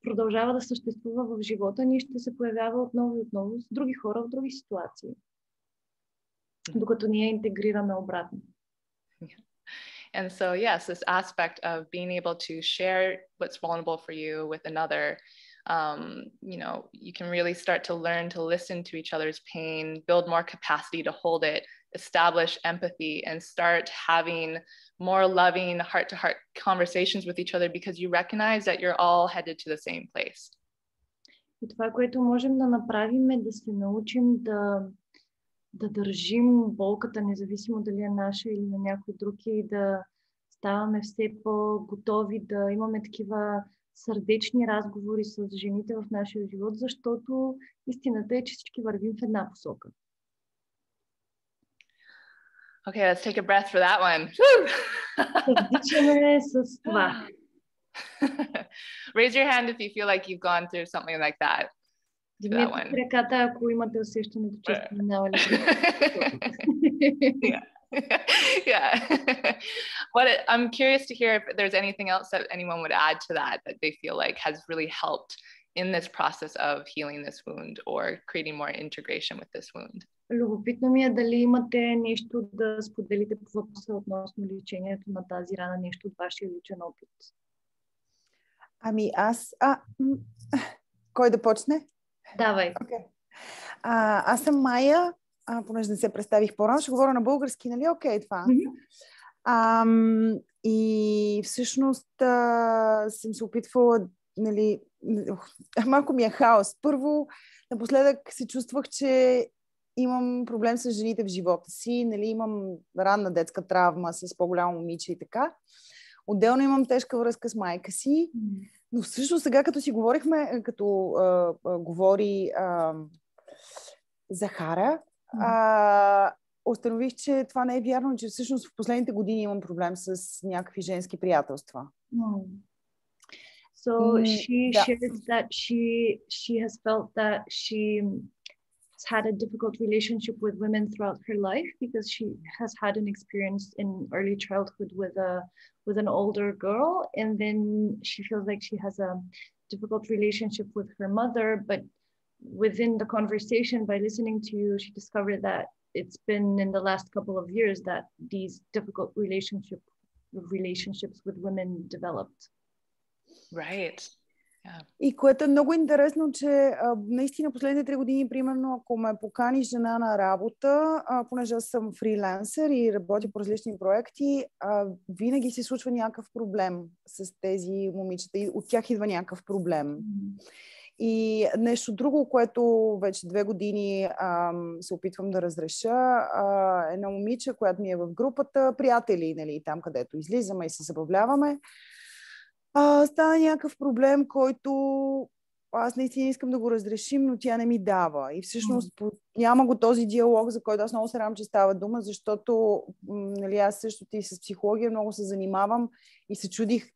продължава да съществува в живота ни и ще се появява отново и отново с други хора в други ситуации, докато ние интегрираме обратно. And so, yes, this aspect of being able to share what's vulnerable for you with another, you know, you can really start to learn to listen to each other's pain, build more capacity to hold it, establish empathy, and start having more loving heart-to-heart conversations with each other because you recognize that you're all headed to the same place. И това, което можем да направим е да се научим да държим болката, независимо дали е наша или на някой друг, и да ставаме все по-готови да имаме такива сърдечни разговори с жените в нашия живот, защото истината е, че всички вървим в една посока. Okay, let's take a breath for that one. Вдичаме с това. Raise your hand if you feel like you've gone through something like that. Дигнете ръката, ако имате усещането, че сте минавали. Yeah. I'm curious to hear if there's anything else that anyone would add to that they feel like has really helped in this process of healing this wound or creating more integration with this wound. Любопитно ми е дали имате нещо да споделите по въпроса относно лечението на тази рана, нещо от вашия личен опит. Ами аз... Кой да почне? Давай. Okay. Аз съм Майя, понеже не се представих по-рано, ще говоря на български, нали? Окей, това. И всъщност съм се опитвала, нали, малко ми е хаос. Първо, напоследък се чувствах, че имам проблем с жените в живота си, нали, имам ранна детска травма с по-голямо момиче и така. Отделно имам тежка връзка с майка си, но всъщност сега, като си говорихме, като говори Захара, установих, че това не е вярно, че всъщност в последните години имам проблем с някакви женски приятелства. So she shares that she has felt that she has had a difficult relationship with women throughout her life because she has had an experience in early childhood with an older girl, and then she feels like she has a difficult relationship with her mother, but within the conversation, by listening to you, she discovered that it's been in the last couple of years that these difficult relationships with women developed. Right. Yeah. И което е много интересно, че наистина последните 3 години, примерно, ако ме покани жена на работа, понеже аз съм фрилансър и работя по различни проекти, винаги се случва някакъв проблем с тези момичета и от тях идва някакъв проблем. И нещо друго, което вече 2 години се опитвам да разреша, едно момиче, която ми е в групата, приятели, нали, там където излизаме и се забавляваме, стана някакъв проблем, който аз наистина искам да го разрешим, но тя не ми дава. И всъщност няма го този диалог, за който аз много се радвам, че става дума, защото нали, аз също и с психология много се занимавам и се чудих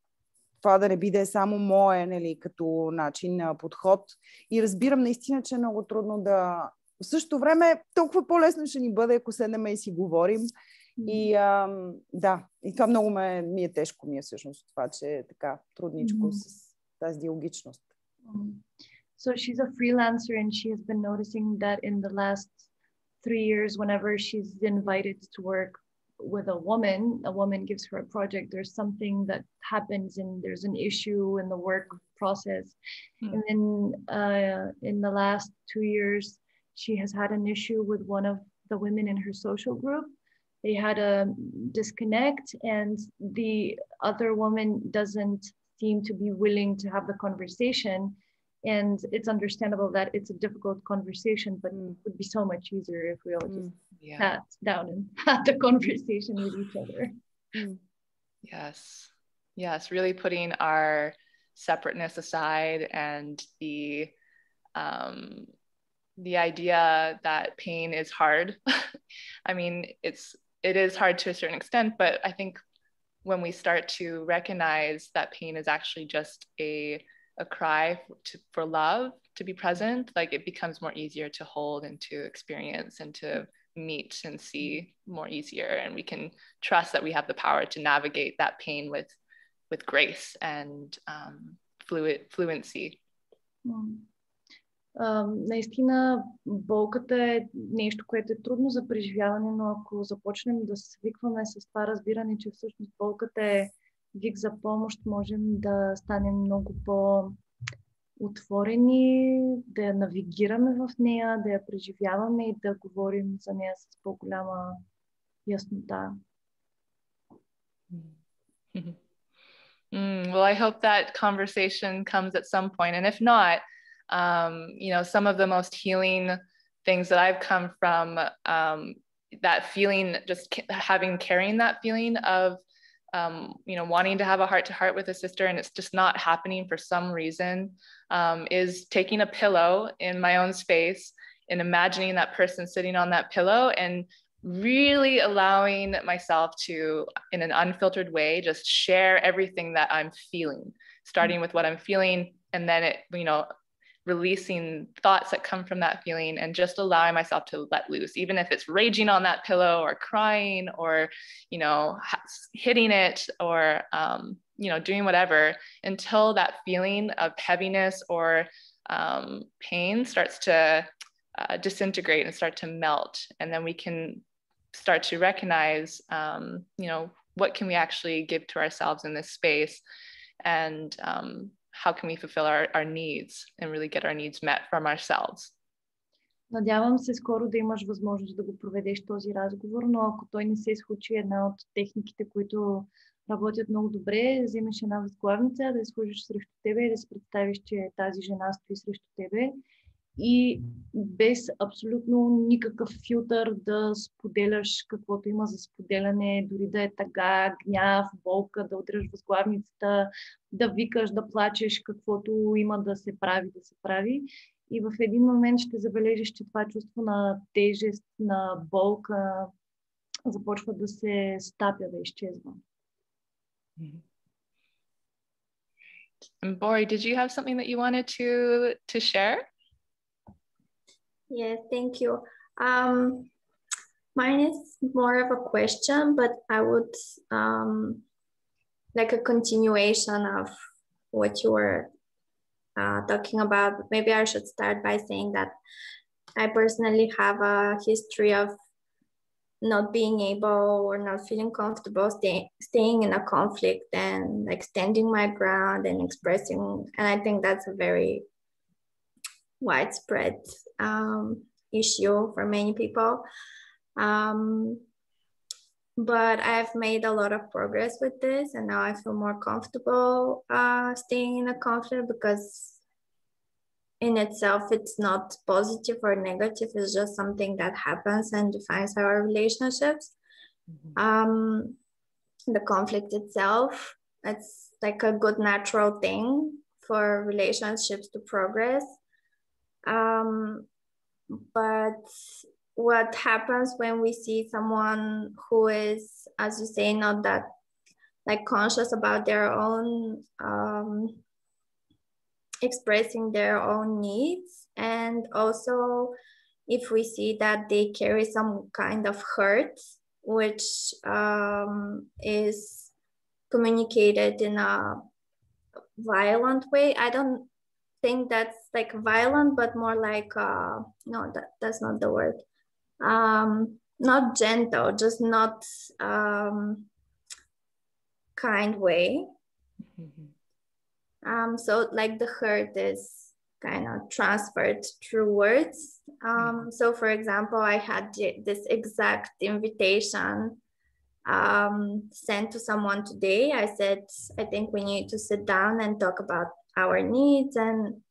това да не биде само мое, нали, като начин на подход. И разбирам наистина, че е много трудно да... В същото време толкова по-лесно ще ни бъде, ако седнем и си говорим. И да, и това много ми е тежко всъщност това, че е така трудничко с тази диалогичност. So she's a freelancer and she has been noticing that in the last 3 years, whenever she's invited to work with a woman gives her a project, there's something that happens and there's an issue in the work process. And then in the last 2 years, she has had an issue with one of the women in her social group. They had a disconnect and the other woman doesn't seem to be willing to have the conversation. And it's understandable that it's a difficult conversation, but it would be so much easier if we all just sat down and had the conversation with each other. Yes, really putting our separateness aside and the the idea that pain is hard. I mean, it is hard to a certain extent, but I think when we start to recognize that pain is actually just a cry for love, to be present, like it becomes more easier to hold and to experience and to meet and see more easier. And we can trust that we have the power to navigate that pain with grace and fluency. Наистина, болката е нещо, което е трудно за преживяване, но ако започнем да се свикваме с това разбиране, че всъщност болката е вик за помощ, можем да станем много по-отворени, да я навигираме в нея, да я преживяваме и да говорим за нея с по-голяма яснота. Well, I hope that conversation comes at some point, and if not, you know, some of the most healing things that I've come from, that feeling, just carrying that feeling of, you know, wanting to have a heart-to-heart with a sister and it's just not happening for some reason, is taking a pillow in my own space and imagining that person sitting on that pillow and really allowing myself to, in an unfiltered way, just share everything that I'm feeling, starting with what I'm feeling, and then it, you know, releasing thoughts that come from that feeling and just allowing myself to let loose, even if it's raging on that pillow or crying or, you know, hitting it or, you know, doing whatever, until that feeling of heaviness or pain starts to disintegrate and start to melt. And then we can start to recognize, you know, what can we actually give to ourselves in this space, and how can we fulfill our needs and really get our needs met from ourselves. Надявам се скоро да имаш възможност да го проведеш този разговор, но ако той не се случи, една от техниките, които работят много добре, вземеш една възглавница, да я сложиш срещу тебе и да си представиш, че тази жена стои срещу тебе и без абсолютно никакъв филтър да споделяш каквото има за споделяне, дори да е тъга, гняв, болка, да удряш възглавницата, да викаш, да плачеш, каквото има да се прави. И в един момент ще забележиш, че това чувство на тежест, на болка започва да се стапя, да изчезва. And Bori, did you have something that you wanted to share? Yes, thank you. Mine is more of a question, but I would like a continuation of what you were talking about. Maybe I should start by saying that I personally have a history of not being able or not feeling comfortable staying in a conflict and like standing my ground and expressing. And I think that's a very widespread issue for many people. But I've made a lot of progress with this, and now I feel more comfortable staying in a conflict, because in itself it's not positive or negative, it's just something that happens and defines our relationships. The conflict itself, it's like a good natural thing for relationships to progress. But what happens when we see someone who is, as you say, not that like conscious about their own expressing their own needs, and also if we see that they carry some kind of hurt which is communicated in a violent way. I don't think that's like violent, but more like no, that's not the word. Not gentle, just not kind way. So like the hurt is kind of transferred through words. So for example, I had this exact invitation sent to someone today. I said, I think we need to sit down and talk about our needs and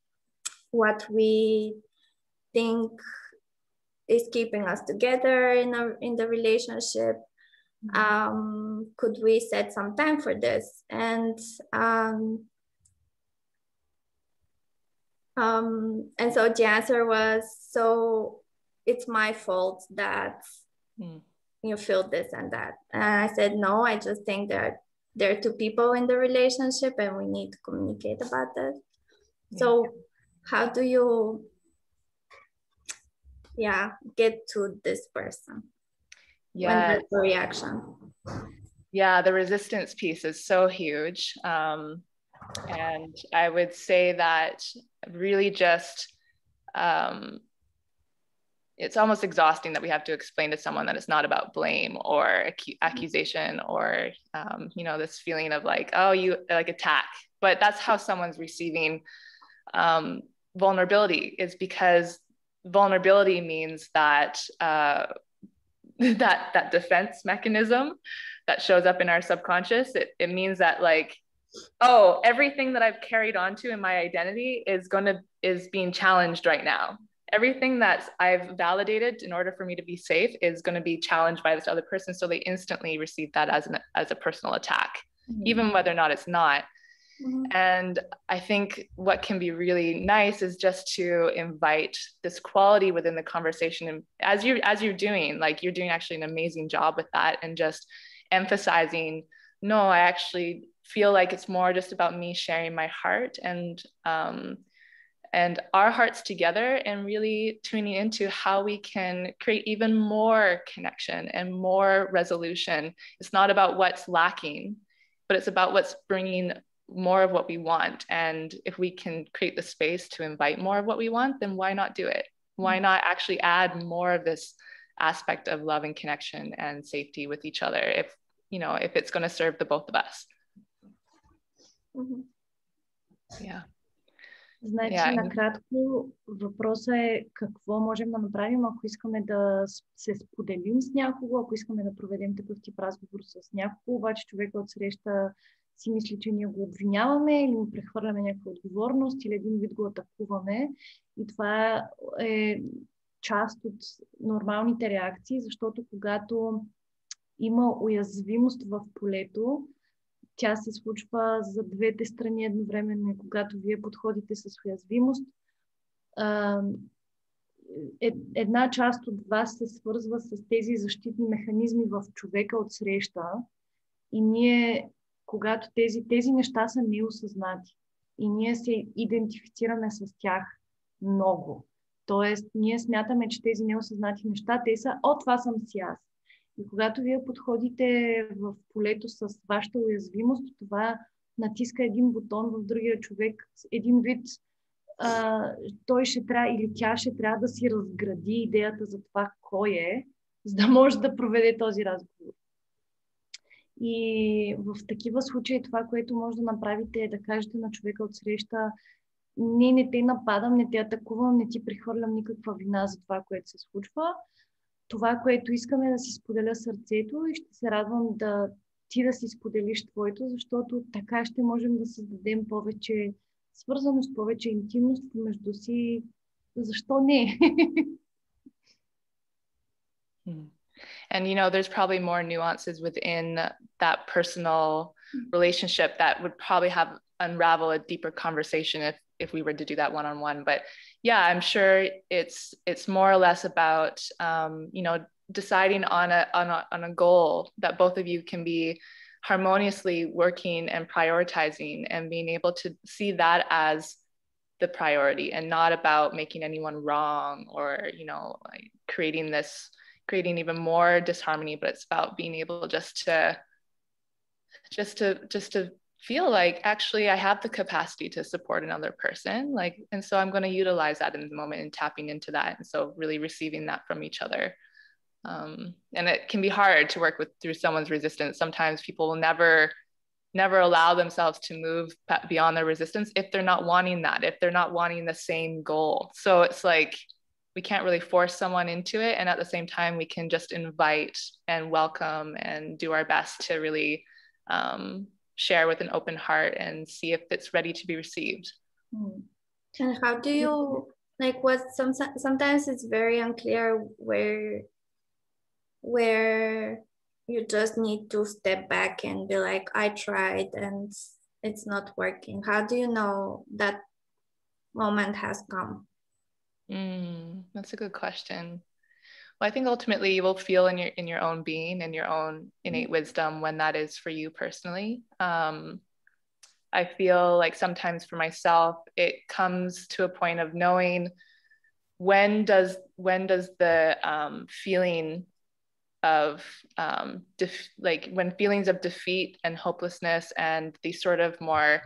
what we think is keeping us together in the relationship. Could we set some time for this? And And so the answer was, so it's my fault that you feel this and that. And I said, no, I just think that there are two people in the relationship and we need to communicate about this. So how do you get to this person when there's a reaction? Yeah, the resistance piece is so huge. And I would say that really just, it's almost exhausting that we have to explain to someone that it's not about blame or accusation or, this feeling of like, oh, you like attack. But that's how someone's receiving vulnerability, is because vulnerability means that that defense mechanism that shows up in our subconscious. It means that like, oh, everything that I've carried on to in my identity is being challenged right now. Everything that I've validated in order for me to be safe is going to be challenged by this other person. So they instantly receive that as a personal attack, even whether or not it's not. And I think what can be really nice is just to invite this quality within the conversation. And as you're doing, like you're doing actually an amazing job with that, and just emphasizing, no, I actually feel like it's more just about me sharing my heart and our hearts together, and really tuning into how we can create even more connection and more resolution. It's not about what's lacking, but it's about what's bringing more of what we want. And if we can create the space to invite more of what we want, then why not do it? Why not actually add more of this aspect of love and connection and safety with each other, if it's going to serve the both of us. Значи, накратко, въпросът е какво можем да направим, ако искаме да се споделим с някого, ако искаме да проведем такъв тип разговор с някого, обаче човека от среща си мисли, че ние го обвиняваме или му прехвърляме някаква отговорност или един вид го атакуваме. И това е част от нормалните реакции, защото когато има уязвимост в полето, тя се случва за двете страни едновременно. И когато вие подходите с уязвимост, една част от вас се свързва с тези защитни механизми в човека от среща, и ние, когато тези неща са неосъзнати и ние се идентифицираме с тях много. Тоест, ние смятаме, че тези неосъзнати неща, те са, това съм си аз. И когато вие подходите в полето с вашата уязвимост, това натиска един бутон в другия човек, един вид, той ще трябва или тя ще трябва да си разгради идеята за това кой е, за да може да проведе този разговор. И в такива случаи това, което може да направите, е да кажете на човека от среща: не те нападам, не те атакувам, не ти прехвърлям никаква вина за това, което се случва. Това, което искаме, да си споделя сърцето, и ще се радвам ти да си споделиш твоето, защото така ще можем да създадем повече свързаност, повече интимност между си. Защо не? And there's probably more nuances within that personal relationship that would probably unravel a deeper conversation if we were to do that one-on-one. But yeah, I'm sure it's more or less about deciding on a goal that both of you can be harmoniously working and prioritizing, and being able to see that as the priority, and not about making anyone wrong or like creating even more disharmony, but it's about being able just to feel like, actually, I have the capacity to support another person, and so I'm going to utilize that in the moment and tapping into that. And so really receiving that from each other. And it can be hard to work through someone's resistance. Sometimes people will never allow themselves to move beyond their resistance if they're not wanting that, if they're not wanting the same goal. So it's like, we can't really force someone into it. And at the same time, we can just invite and welcome and do our best to really share with an open heart and see if it's ready to be received. And how do you, sometimes it's very unclear where you just need to step back and be like, I tried and it's not working. How do you know that moment has come? That's a good question. Well, I think ultimately you will feel in your own being and your own innate wisdom when that is for you personally. I feel like sometimes for myself, it comes to a point of knowing when does the feeling of like when feelings of defeat and hopelessness and these sort of more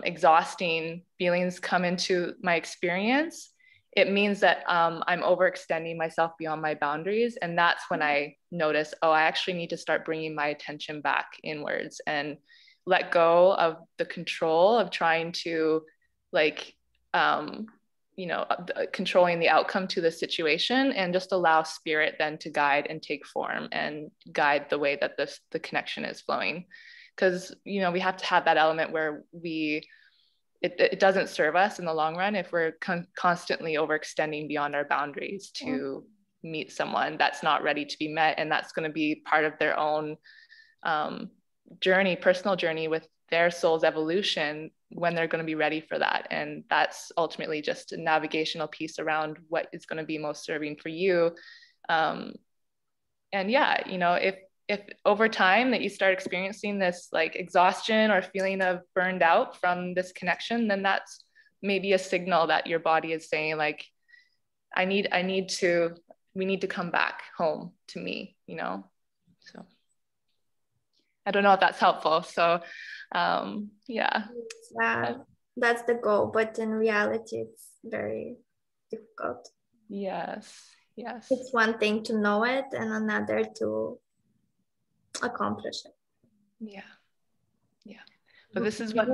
exhausting feelings come into my experience, it means that I'm overextending myself beyond my boundaries. And that's when I notice, oh, I actually need to start bringing my attention back inwards and let go of the control of trying to like, controlling the outcome to the situation, and just allow spirit then to guide and take form and guide the way that the connection is flowing. Because, we have to have that element where it doesn't serve us in the long run if we're constantly overextending beyond our boundaries to meet someone that's not ready to be met. And that's going to be part of their own personal journey with their soul's evolution when they're going to be ready for that. And that's ultimately just a navigational piece around what is going to be most serving for you. And yeah, if over time that you start experiencing this like exhaustion or feeling of burned out from this connection, then that's maybe a signal that your body is saying like, we need to come back home to me, So I don't know if that's helpful. So yeah, that's the goal, but in reality it's very difficult. Yes. It's one thing to know it and another to accomplish it. Yeah. But this is what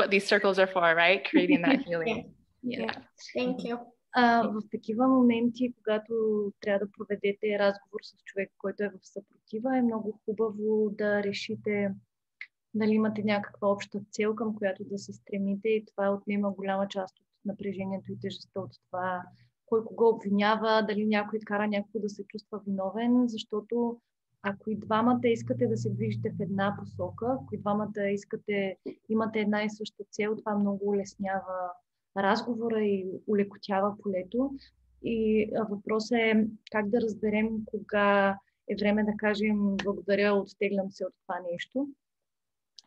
these circles are for, right? Creating that healing. Yeah. Thank you. В такива моменти, когато трябва да проведете разговор с човек, който е в съпротива, е много хубаво да решите дали имате някаква обща цел, към която да се стремите, и това отнема голяма част от напрежението и тежестта от това кой кого обвинява, дали някой кара някой да се чувства виновен, защото ако и двамата искате да се движите в една посока, ако и двамата имате една и съща цел, това много улеснява разговора и улекотява полето. И въпросът е как да разберем кога е време да кажем благодаря, оттеглям се от това нещо.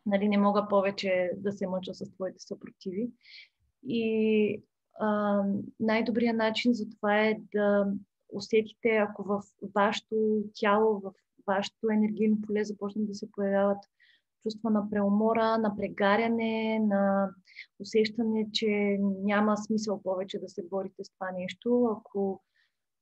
Нали, не мога повече да се мъча с твоите съпротиви. И най-добрият начин за това е да усетите, ако в вашето тяло, в вашето енергийно поле започнат да се появяват чувства на преумора, на прегаряне, на усещане, че няма смисъл повече да се борите с това нещо. Ако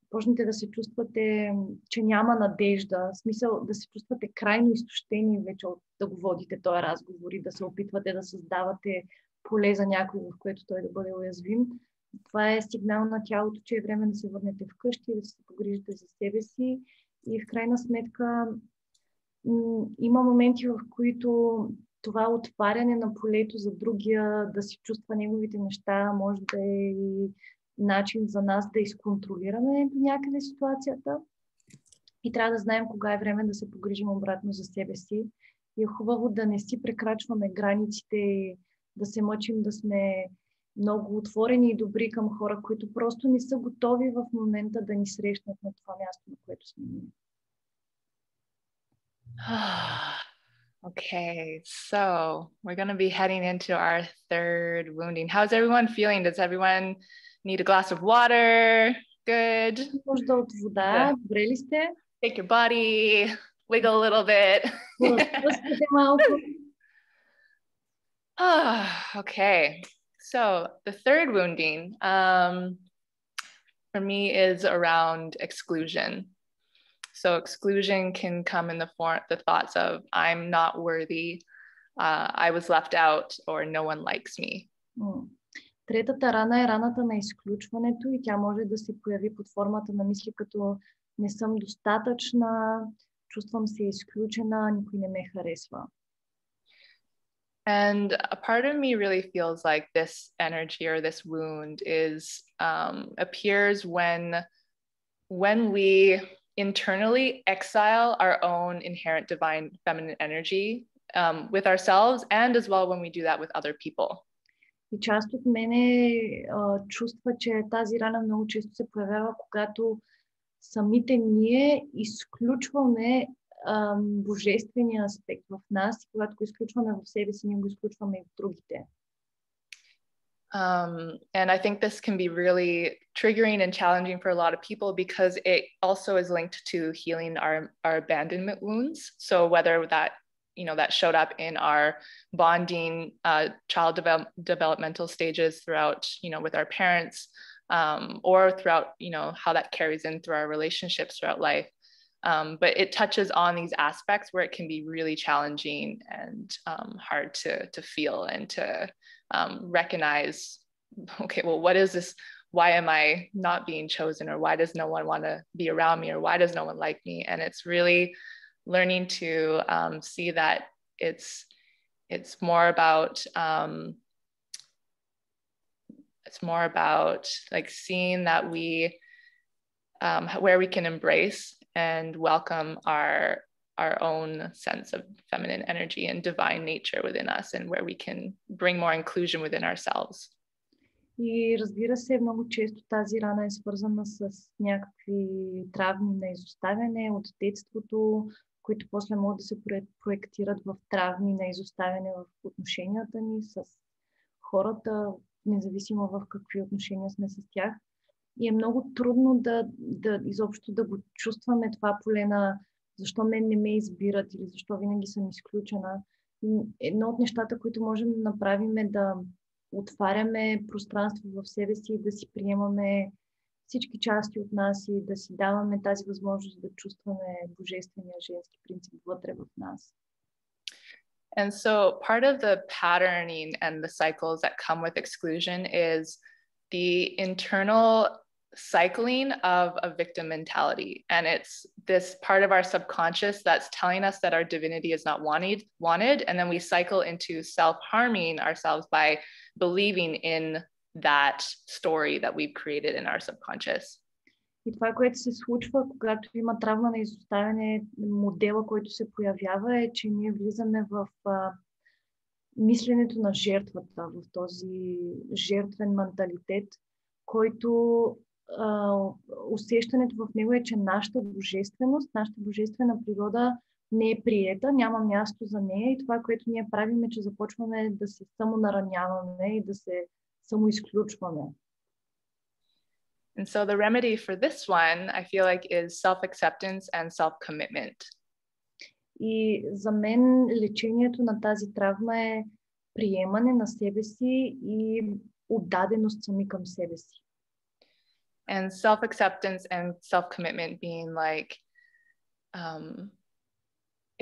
почнете да се чувствате, че няма надежда, смисъл да се чувствате крайно изтощени вече от да го водите този разговор и да се опитвате да създавате поле за някой, в което той да бъде уязвим, това е сигнал на тялото, че е време да се върнете вкъщи, да се погрижите за себе си. И в крайна сметка има моменти, в които това отваряне на полето за другия, да си чувства неговите неща, може да е и начин за нас да изконтролираме до някъде ситуацията. И трябва да знаем кога е време да се погрижим обратно за себе си. И е хубаво да не си прекрачваме границите и да се мъчим да сме много отворени и добри към хора, които просто не са готови в момента да ни срещнат на това място, на което сме ние. Okay, so we're going to be heading into our third wounding. How's everyone feeling? Does everyone need a glass of water? Good. Нужда от вода. Добре ли сте? Take your body, wiggle a little bit. Разпъскате малко. Okay, so the third wounding for me is around exclusion. So exclusion can come in the thoughts of I'm not worthy, I was left out, or no one likes me. Третата рана е раната на изключването и тя може да се появи под формата на мисли като не съм достатъчна, чувствам се изключена, никой не ме харесва. And a part of me really feels like this energy or this wound appears when we internally exile our own inherent divine feminine energy with ourselves, and as well when we do that with other people. И част от мене чувства, че тази рана много често се появява, когато самите ние изключваме божествения аспект в нас и когато го изключваме в себе си, ние го изключваме и в другите. And I think this can be really triggering and challenging for a lot of people because it also is linked to healing our abandonment wounds. So whether that, that showed up in our bonding child developmental stages throughout, with our parents, or throughout, how that carries in through our relationships throughout life. But it touches on these aspects where it can be really challenging and hard to feel and to recognize, okay, well, what is this? Why am I not being chosen? Or why does no one want to be around me? Or why does no one like me? And it's really learning to see that it's more about like seeing that we where we can embrace and welcome our own sense of feminine energy and divine nature within us, and where we can bring more inclusion within ourselves. И разбира се, много често тази рана е свързана с някакви травми на изоставяне от детството, които после могат да се проектират в травми на изоставяне в отношенията ни с хората, независимо в какви отношения сме с тях. И е много трудно да изобщо да го чувстваме това поле на защо мен не ме избират или защо винаги съм изключена. Едно от нещата, които можем да направим е да отваряме пространство в себе си и да си приемаме всички части от нас и да си даваме тази възможност да чувстваме божествения женски принцип вътре в нас. And so part of the patterning and the cycles that come with exclusion is the internal cycling of a victim mentality. And it's this part of our subconscious that's telling us that our divinity is not wanted. And then we cycle into self-harming ourselves by believing in that story that we've created in our subconscious. И това, което се случва, когато има травма на изоставяне, модела, който се появява, е, че ние влизаме в мисленето на жертвата, в този жертвен менталитет, който усещането в него е, че нашата божественост, нашата божествена природа не е приета, няма място за нея и това, което ние правим е, че започваме да се самонараняваме и да се самоизключваме. And so the remedy for this one, I feel like, is self-acceptance and self-commitment. И за мен лечението на тази травма е приемане на себе си и отдаденост сами към себе си. And self-acceptance and self-commitment being like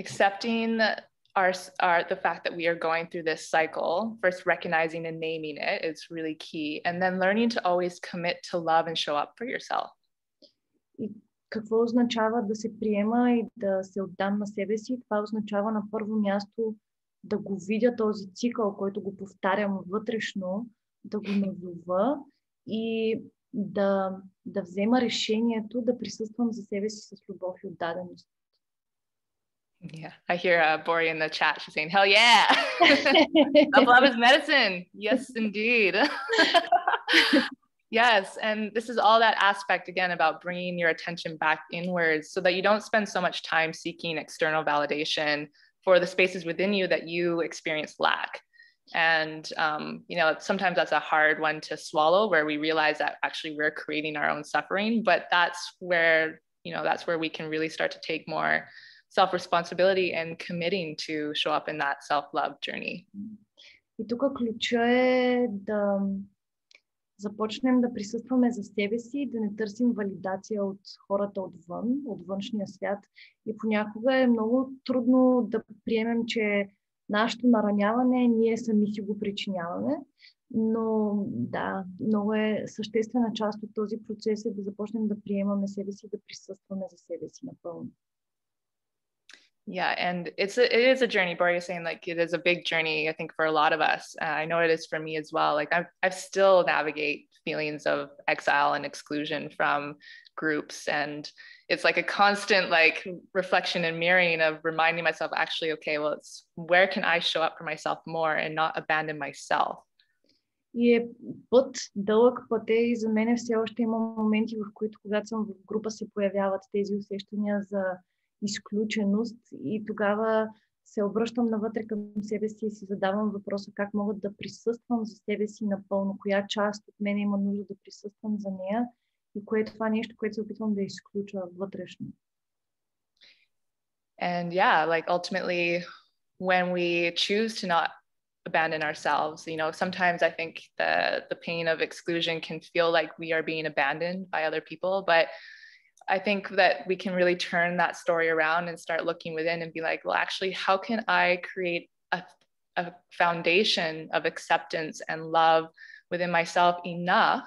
accepting the fact that we are going through this cycle, first recognizing and naming it is really key, and then learning to always commit to love and show up for yourself. И какво означава да се приема и да се отдам на себе си? Това означава на първо място да го видя този цикъл, който го повтарям вътрешно, да го назова и да взема решението да присъствам за себе си с любов и отдаденост. Yeah, I hear Bori in the chat. She's saying, "Hell yeah, self-love is medicine." Yes, indeed. Yes, and this is all that aspect again about bringing your attention back inwards, so that you don't spend so much time seeking external validation for the spaces within you that you experience lack. And sometimes that's a hard one to swallow, where we realize that actually we're creating our own suffering. But that's where we can really start to take more self-responsibility and committing to show up in that self-love journey. И тук ключа е да започнем да присъстваме за себе си, да не търсим валидация от хората отвън, от външния свят. И понякога е много трудно да приемем, че нашето нараняване ние сами си го причиняваме. Но да, много е съществена част от този процес е да започнем да приемаме себе си, да присъстваме за себе си напълно. Yeah, and it is a journey. Bori is saying, like, it is a big journey, I think, for a lot of us. I know it is for me as well. Like, I've still navigate feelings of exile and exclusion from groups, and it's like a constant like reflection and mirroring of reminding myself, actually, okay, well, it's where can I show up for myself more and not abandon myself. И е път, дълъг път е, и за мен все още има моменти, в които, когато съм в група, се появяват тези усещания за изключеност, и тогава се обръщам навътре към себе си и си задавам въпроса как мога да присъствам за себе си напълно, коя част от мен има нужда да присъствам за нея и кое е това нещо, което се опитвам да изключа вътрешно. And yeah, like ultimately, when we choose to not abandon ourselves, you know, sometimes I think the pain of exclusion can feel like we are being abandoned by other people, but I think that we can really turn that story around and start looking within and be like, well, actually, how can I create a foundation of acceptance and love within myself enough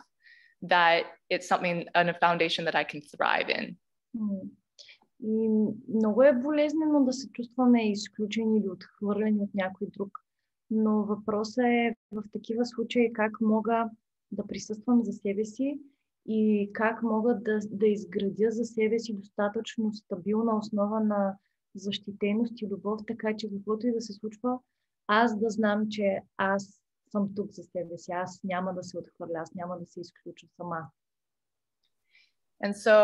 that it's something, a foundation that I can thrive in. И много е болезнено да се чувстваме изключени или отхвърлени от някой друг. Но въпросът е в такива случаи как мога да присъствам за себе си и как мога да изградя за себе си достатъчно стабилна основа на защитеност и любов, така че каквото и да се случва, аз да знам, че аз съм тук за себе си, аз няма да се отхвърля, аз няма да се изключа сама. And so,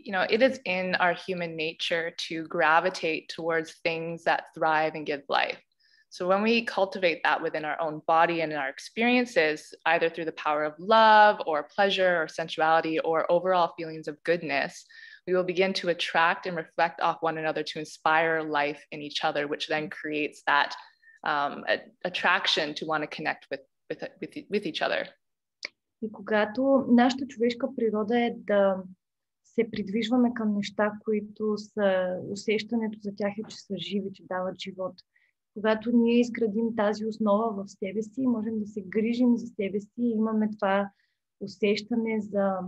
you know, it is in our human nature to gravitate towards things that thrive and give life. So when we cultivate that within our own body and in our experiences, either through the power of love or pleasure or sensuality or overall feelings of goodness, we will begin to attract and reflect off one another to inspire life in each other, which then creates that attraction to want to connect with each other. И когато нашата човешка природа е да се придвижваме към неща, които са, усещането за тях е, че са живи, че дават живот. Когато ние изградим тази основа в себе си, можем да се грижим за себе си и имаме това усещане за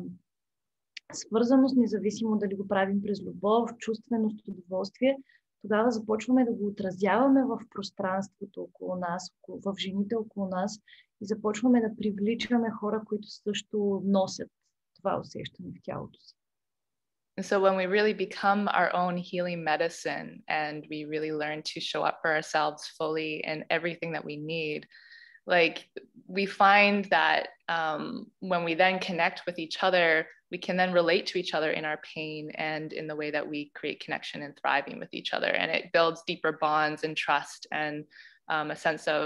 свързаност, независимо дали го правим през любов, чувственост, удоволствие, тогава започваме да го отразяваме в пространството около нас, в жените около нас и започваме да привличаме хора, които също носят това усещане в тялото си. And so when we really become our own healing medicine and we really learn to show up for ourselves fully in everything that we need, like we find that when we then connect with each other, we can then relate to each other in our pain and in the way that we create connection and thriving with each other. And it builds deeper bonds and trust and a sense of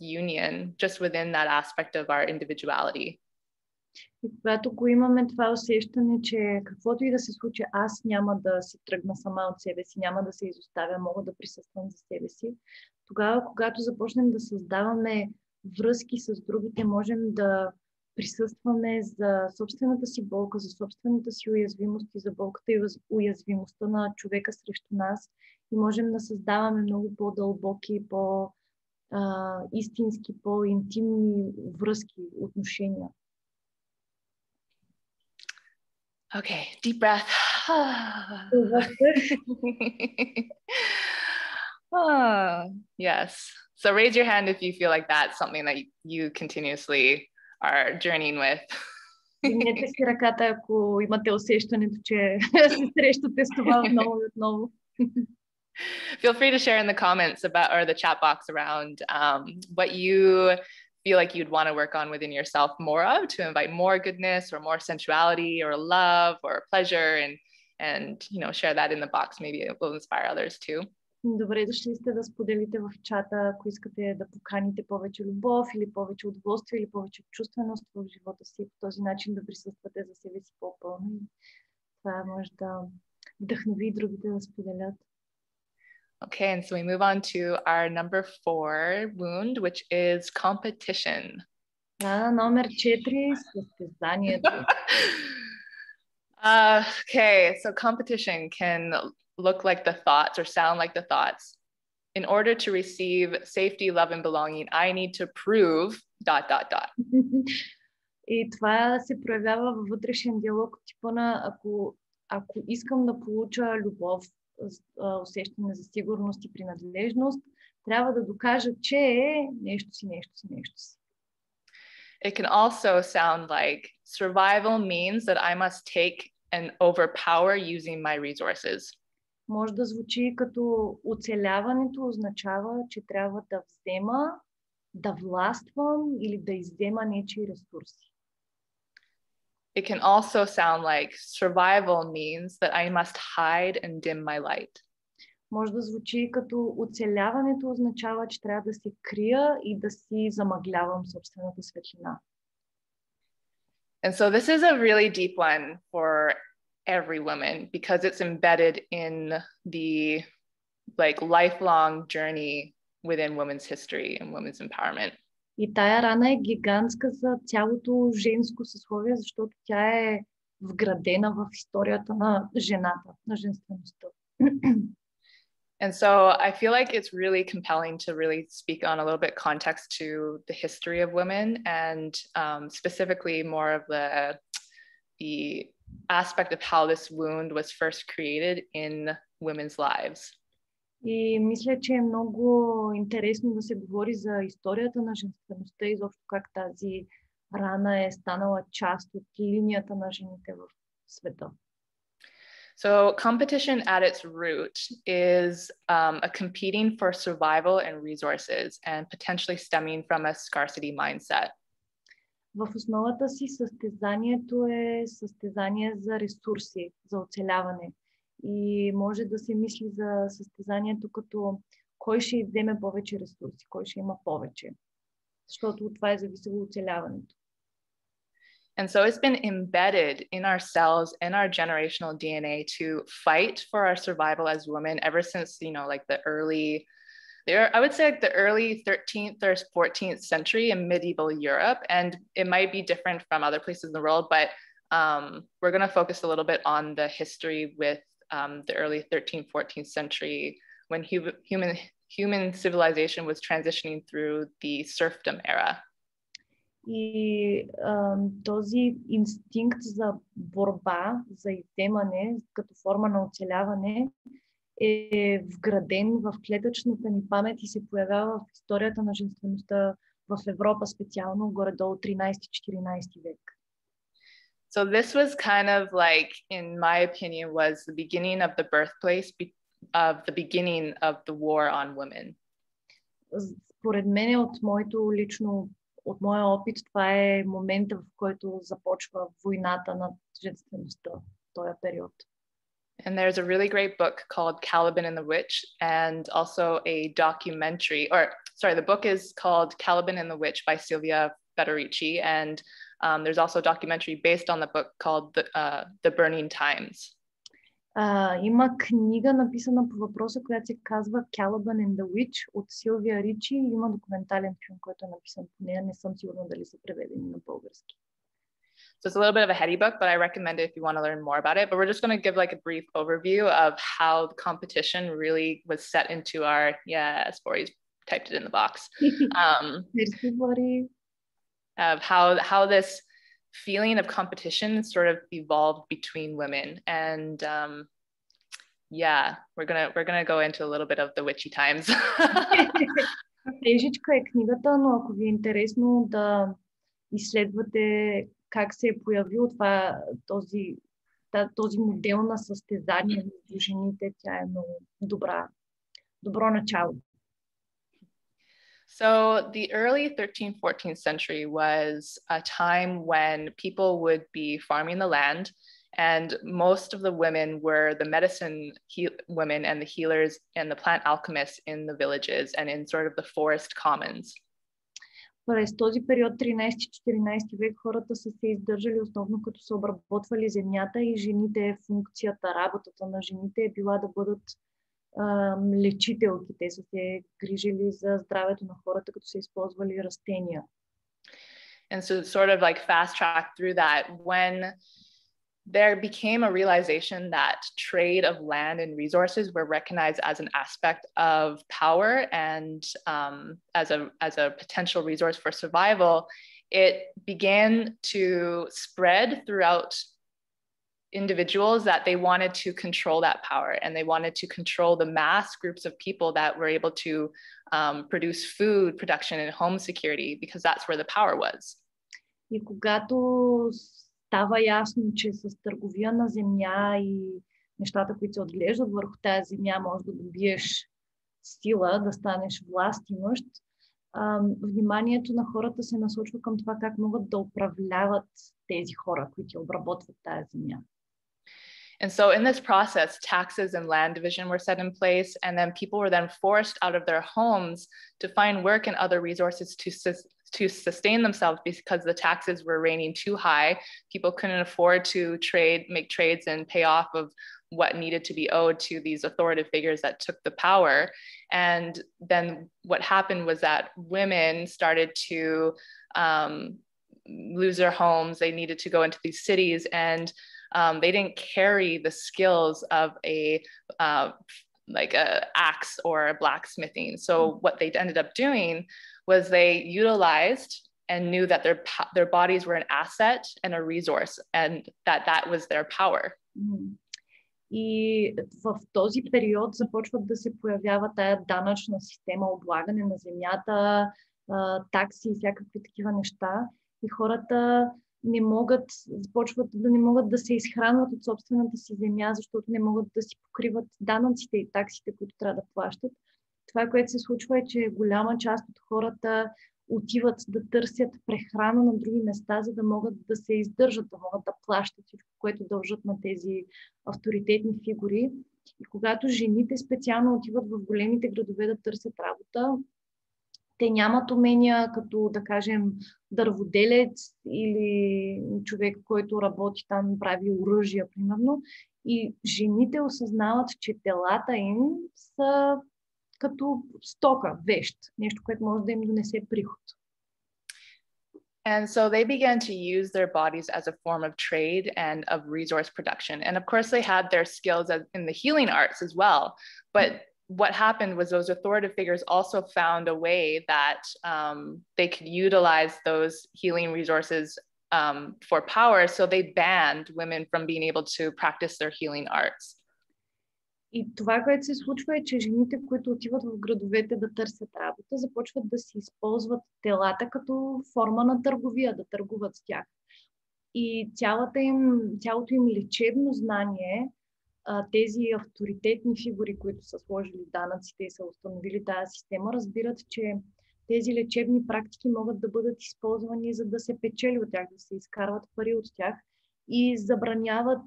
union just within that aspect of our individuality. И когато го имаме това усещане, че каквото и да се случи, аз няма да се тръгна сама от себе си, няма да се изоставя, мога да присъствам за себе си, тогава, когато започнем да създаваме връзки с другите, можем да присъстваме за собствената си болка, за собствената си уязвимост и за болката и уязвимостта на човека срещу нас и можем да създаваме много по-дълбоки, по-истински, по-интимни връзки, отношения. Okay, deep breath. Yes. So raise your hand if you feel like that's something that you continuously are journeying with. Дигнете си ръката, ако имате усещането, че се срещате с това отново и отново. Feel free to share in the comments about or the chat box around what you feel like you'd want to work on within yourself more of to invite more goodness or more sensuality or love or pleasure and you know share that in the box. Maybe it will inspire others too. Добре дошли сте да споделите в чата, ако искате да поканите повече любов или повече удоволствие или повече чувственост в живота си. По този начин да присъствате за себе си по-пълно. Това може да вдъхнови и другите да споделят. Okay, and so we move on to our number 4 wound, which is competition. Рана номер 4, състезанието. Okay, so competition can look like the thoughts or sound like the thoughts. In order to receive safety, love, and belonging, I need to prove ... И това се проявява във вътрешен диалог, типа на ако искам да получа любов, усещане за сигурност и принадлежност, трябва да докажа, че е нещо си. It can also sound like survival means that I must take and overpower using my resources. Може да звучи като оцеляването означава, че трябва да взема, да властвам или да иззема нечии ресурси. It can also sound like survival means that I must hide and dim my light. Може да звучи като оцеляването означава, че трябва да се крия и да си замъглявам собствената светлина. And so this is a really deep one for every woman because it's embedded in the like lifelong journey within women's history and women's empowerment. И тая рана е гигантска за цялото женско съсловие, защото тя е вградена в историята на жената, на женствеността. And so I feel like it's really compelling to really speak on a little bit context to the history of women and specifically more of the aspect of how this wound was first created in women's lives. И мисля, че е много интересно да се говори за историята на женствеността и изобщо как тази рана е станала част от линията на жените в света. So competition at its root is a competing for survival and resources and potentially stemming from a scarcity mindset. В основата си състезанието е състезание за ресурси, за оцеляване. И може да се мисли за състезанието като кой ще изземе повече ресурси, кой ще има повече. Защото от това е зависело оцеляването. And so it's been embedded in ourselves, in our generational DNA to fight for our survival as women ever since, you know, like I would say like the early 13th or 14th century in medieval Europe. And it might be different from other places in the world, but we're going to focus a little bit on the history with the early 13th, 14th century when human civilization was transitioning through the serfdom era. И този инстинкт за борба, за изземане, като форма на оцеляване, е вграден в клетъчната ни памет и се появява в историята на женствеността в Европа, специално горе-долу 13-14 век. So this was kind of like, in my opinion, was the beginning of the birthplace of the beginning of the war on women. Според мен от моя опит, това е момента, в който започва войната над женствеността, този период. And there's a really great book called Caliban and the Witch, and also a documentary, the book is called Caliban and the Witch by Silvia Federici, and there's also a documentary based on the book called The Burning Times. Има книга, написана по въпроса, която се казва Caliban and the Witch от Силвия Ричи. Има документален филм, който е написан по нея. Не съм сигурна дали са преведени на български. So it's a little bit of a heady book, but I recommend it if you want to learn more about it. But we're just going to give like a brief overview of how the competition really was set into our, yes, Bori's typed it in the box. Of how this feeling of competition sort of evolved between women. And we're gonna go into a little bit of the witchy times. Тежичка е книгата, но ако ви е интересно да изследвате как се е появил този модел на състезание между жените, тя е много добро начало. So the early 13th, 14th century was a time when people would be farming the land, and most of the women were the medicine women and the healers and the plant alchemists in the villages and in sort of the forest commons. През този период 13-14 век хората са се издържали основно като са обработвали земята и жените, функцията, работата на жените е била да бъдат лечителки. Те са се грижили за здравето на хората, като са използвали растения. And so sort of like fast track through that, when there became a realization that trade of land and resources were recognized as an aspect of power and as a potential resource for survival, it began to spread throughout individuals that they wanted to control that power and they wanted to control the mass groups of people that were able to produce food production and home security because that's where the power was. И когато става ясно, че с търговия на земя и нещата, които се отглеждат върху тази земя, може да добиеш сила, да станеш властимащ, вниманието на хората се насочва към това как могат да управляват тези хора, които обработват тази земя. And so in this process, taxes and land division were set in place, and then people were then forced out of their homes to find work and other resources to sustain themselves because the taxes were reigning too high. People couldn't afford to make trades and pay off of what needed to be owed to these authoritative figures that took the power. And then what happened was that women started to lose their homes. They needed to go into these cities, and they didn't carry the skills of like a axe or a blacksmithing. So what they ended up doing was they utilized and knew that their bodies were an asset and a resource, and that was their power. И в този период започват да се появява тая данъчна система, облагане на земята, такси и всякакви такива неща. И хората започват да не могат да се изхранват от собствената си земя, защото не могат да си покриват данъците и таксите, които трябва да плащат. Това, което се случва, е, че голяма част от хората отиват да търсят прехрана на други места, за да могат да се издържат, да могат да плащат всичко, което дължат на тези авторитетни фигури. И когато жените специално отиват в големите градове да търсят работа, те нямат умения като, да кажем, дърводелец или човек, който работи там, прави оръжия, примерно. И жените осъзнават, че телата им са като стока, вещ, нещо, което може да им донесе приход. And so they began to use their bodies as a form of trade and of resource production. And of course, they had their skills in the healing arts as well. But what happened was those authoritative figures also found a way that they could utilize those healing resources for power. So they banned women from being able to practice their healing arts. И това, което се случва, е, че жените, които отиват в градовете да търсят работа, започват да си използват телата като форма на търговия, да търгуват с тях. И цялото им лечебно знание, тези авторитетни фигури, които са сложили данъците и са установили тази система, разбират, че тези лечебни практики могат да бъдат използвани, за да се печели от тях, да се изкарват пари от тях и забраняват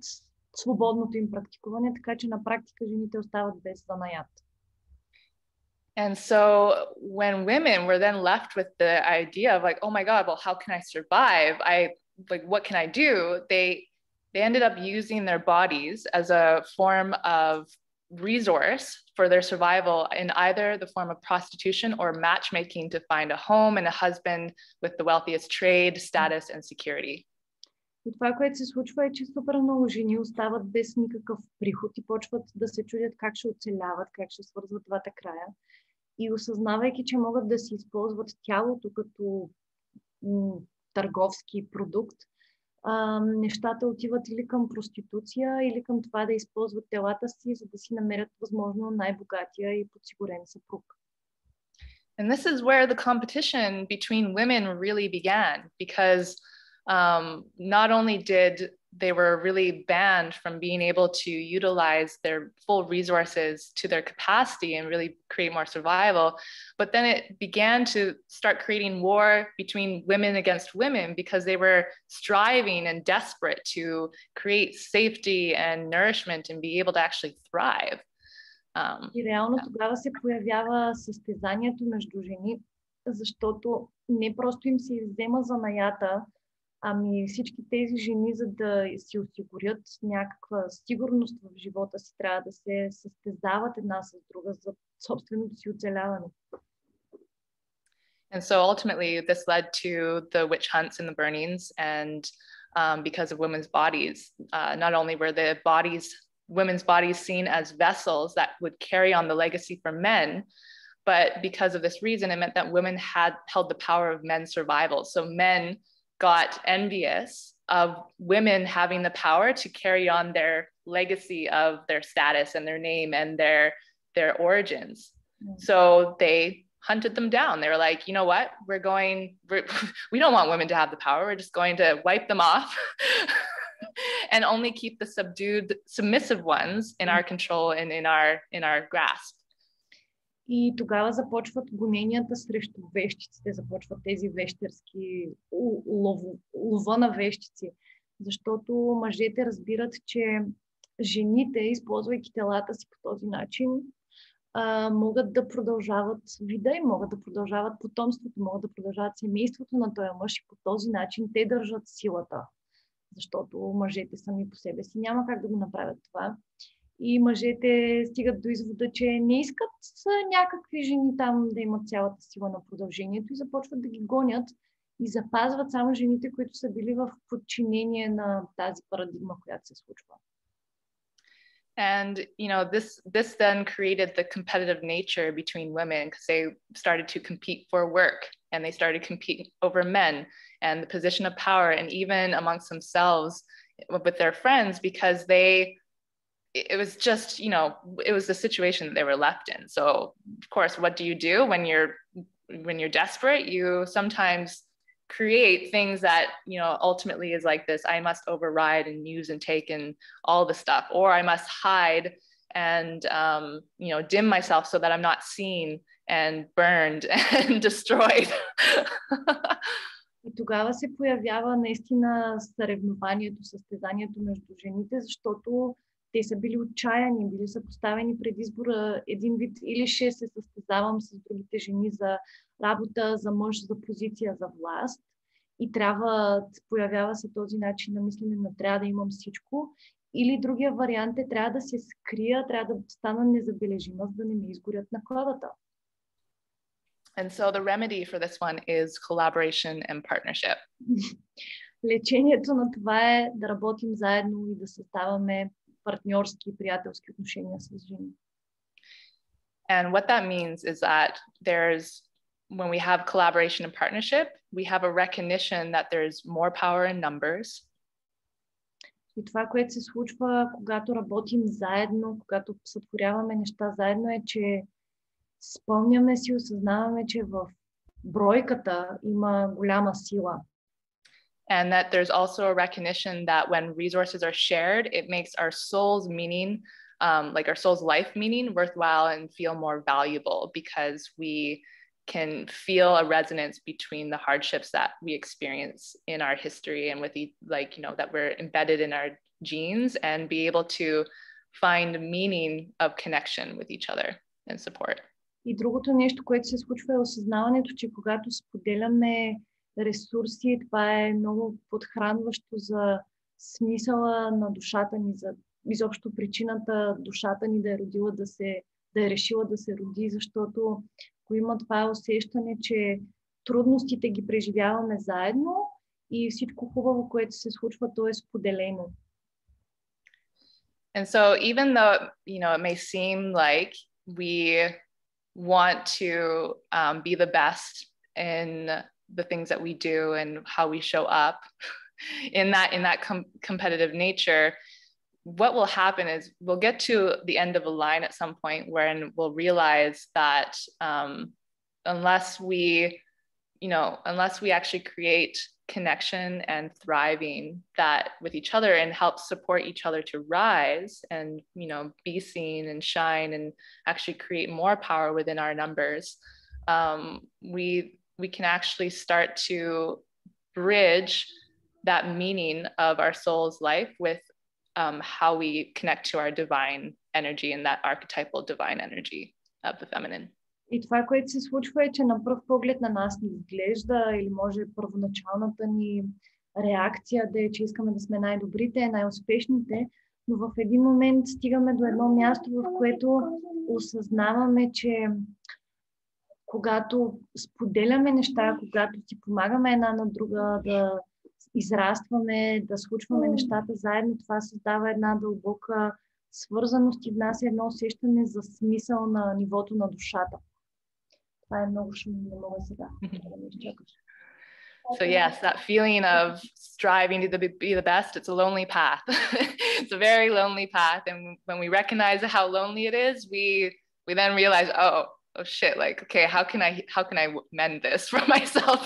свободното им практикуване, така че на практика жените остават без занаят. And so when women were then left with the idea of like, oh my God, well, how can I survive? What can I do? They ended up using their bodies as a form of resource for their survival in either the form of prostitution or matchmaking to find a home and a husband with the wealthiest trade, status, and security. И това, което се случва, е, че супер много жени остават без никакъв приход и почват да се чудят как ще оцеляват, как ще свързват двата края. И осъзнавайки, че могат да си използват тялото като търговски продукт, нещата отиват или към проституция, или към това да използват телата си, за да си намерят възможно най-богатия и подсигурен съпруг. And this is where the competition between women really began, because not only did they were really banned from being able to utilize their full resources to their capacity and really create more survival, but then it began to start creating war between women against women because they were striving and desperate to create safety and nourishment and be able to actually thrive. И реално тогава се появява състезанието между жени, защото не просто им се иззема занаята, ами всички тези жени, за да си осигурят някаква сигурност в живота си, трябва да се състезават една с друга за собственото си оцеляване. And so ultimately this led to the witch hunts and the burnings, and because of women's bodies, not only were women's bodies seen as vessels that would carry on the legacy for men, but because of this reason, it meant that women had held the power of men's survival. So men got envious of women having the power to carry on their legacy of their status and their name and their origins. So they hunted them down. They were like, you know what, we don't want women to have the power. We're just going to wipe them off and only keep the subdued, submissive ones in our control and in our grasp. И тогава започват гоненията срещу вещиците, започват тези вещерски лова на вещици. Защото мъжете разбират, че жените, използвайки телата си по този начин, могат да продължават вида и могат да продължават потомството, могат да продължават семейството на този мъж и по този начин те държат силата. Защото мъжете сами по себе си няма как да го направят това. И мъжете стигат до извода, че не искат някакви жени там да имат цялата сила на продължението и започват да ги гонят и запазват само жените, които са били в подчинение на тази парадигма, която се случва. And, this then created the competitive nature between women because they started to compete for work and they started to compete over men and the position of power and even amongst themselves with their friends because it was just, it was the situation that they were left in. So, of course, what do you do when you're desperate? You sometimes create things that, ultimately is like this, I must override and use and take and all the stuff, or I must hide and, dim myself so that I'm not seen and burned and destroyed. И тогава се появява наистина съревнованието, състезанието между жените, защото те са били отчаяни, били са поставени пред избора един вид или ще се състезавам с другите жени за работа, за мъж, за позиция, за власт и появява се този начин на мислене на трябва да имам всичко, или другия вариант е трябва да се скрия, трябва да стана незабележима, за да не ме изгорят накладата. And so the remedy for this one is collaboration and partnership. Лечението на това е да работим заедно и да създаваме партньорски и приятелски отношения с жени. And what that means is that when we have collaboration and partnership, we have a recognition that there's more power in numbers. И това, което се случва, когато работим заедно, когато сътворяваме неща заедно, е, че спомняме си, осъзнаваме, че в бройката има голяма сила. And that there's also a recognition that when resources are shared, it makes our soul's meaning, like our soul's life meaning, worthwhile and feel more valuable because we can feel a resonance between the hardships that we experience in our history and with that we're embedded in our genes and be able to find meaning of connection with each other and support. И другото нещо, което се случва е осъзнаването, че когато споделяме ресурси, това е много подхранващо за смисъла на душата ни, за изобщо причината душата ни да е родила да е решила да се роди, защото ако има това усещане, че трудностите ги преживяваме заедно и всичко хубаво, което се случва, то е споделено. And so even though, it may seem like we want to be the best in the things that we do and how we show up in that competitive nature, what will happen is we'll get to the end of a line at some point wherein we'll realize that unless we actually create connection and thriving that with each other and help support each other to rise and be seen and shine and actually create more power within our numbers, we can actually start to bridge that meaning of our soul's life with how we connect to our divine energy and that archetypal divine energy of the feminine. И това, което се случва е, че на пръв поглед на нас ни изглежда или може първоначалната ни реакция да е, че искаме да сме най-добрите, най-успешните, но в един момент стигаме до едно място, в което осъзнаваме, че когато споделяме неща, когато си помагаме една на друга да израстваме, да случваме нещата заедно, това създава една дълбока свързаност и внася едно усещане за смисъл на нивото на душата. Това е много шумно, не мога сега да ме изчакаш. So yes, that feeling of striving to be the best, it's a lonely path. It's a very lonely path. And when we recognize how lonely it is, we then realize, oh shit, like, okay, how can I mend this for myself?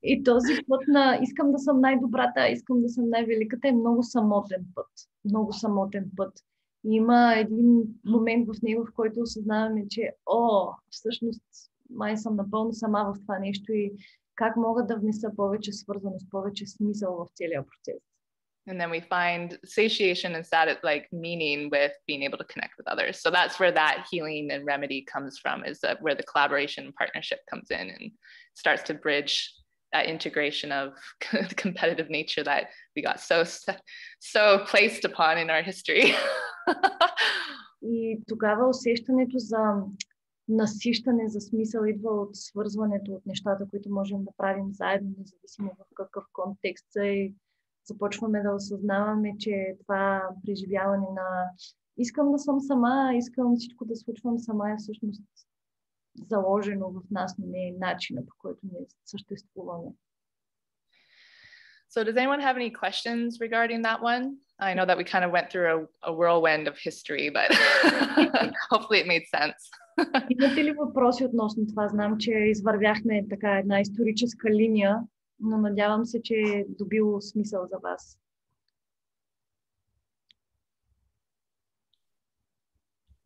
И този път на искам да съм най-добрата, искам да съм най-великата е много самотен път. Много самотен път. И има един момент в него, в който осъзнаваме, че всъщност май съм напълно сама в това нещо и как мога да внеса повече свързаност, повече смисъл в целия процес. And then we find satiation and like meaning with being able to connect with others. So that's where that healing and remedy comes from, is that where the collaboration and partnership comes in and starts to bridge that integration of the competitive nature that we got so placed upon in our history. И тогава усещането за насищане, за смисъл идва от свързването, от нещата, които можем да правим заедно, независимо в какъв контекст са, и започваме да осъзнаваме, че това преживяване на искам да съм сама, искам всичко да случвам сама е всъщност заложено в нас, но не е начина, по който ние съществуваме. So does anyone have any questions regarding that one? I know that we kind of went through a whirlwind of history, but hopefully it made sense. Имате ли въпроси относно това? Знам, че извървяхме така една историческа линия, но надявам се, че е добило смисъл за вас.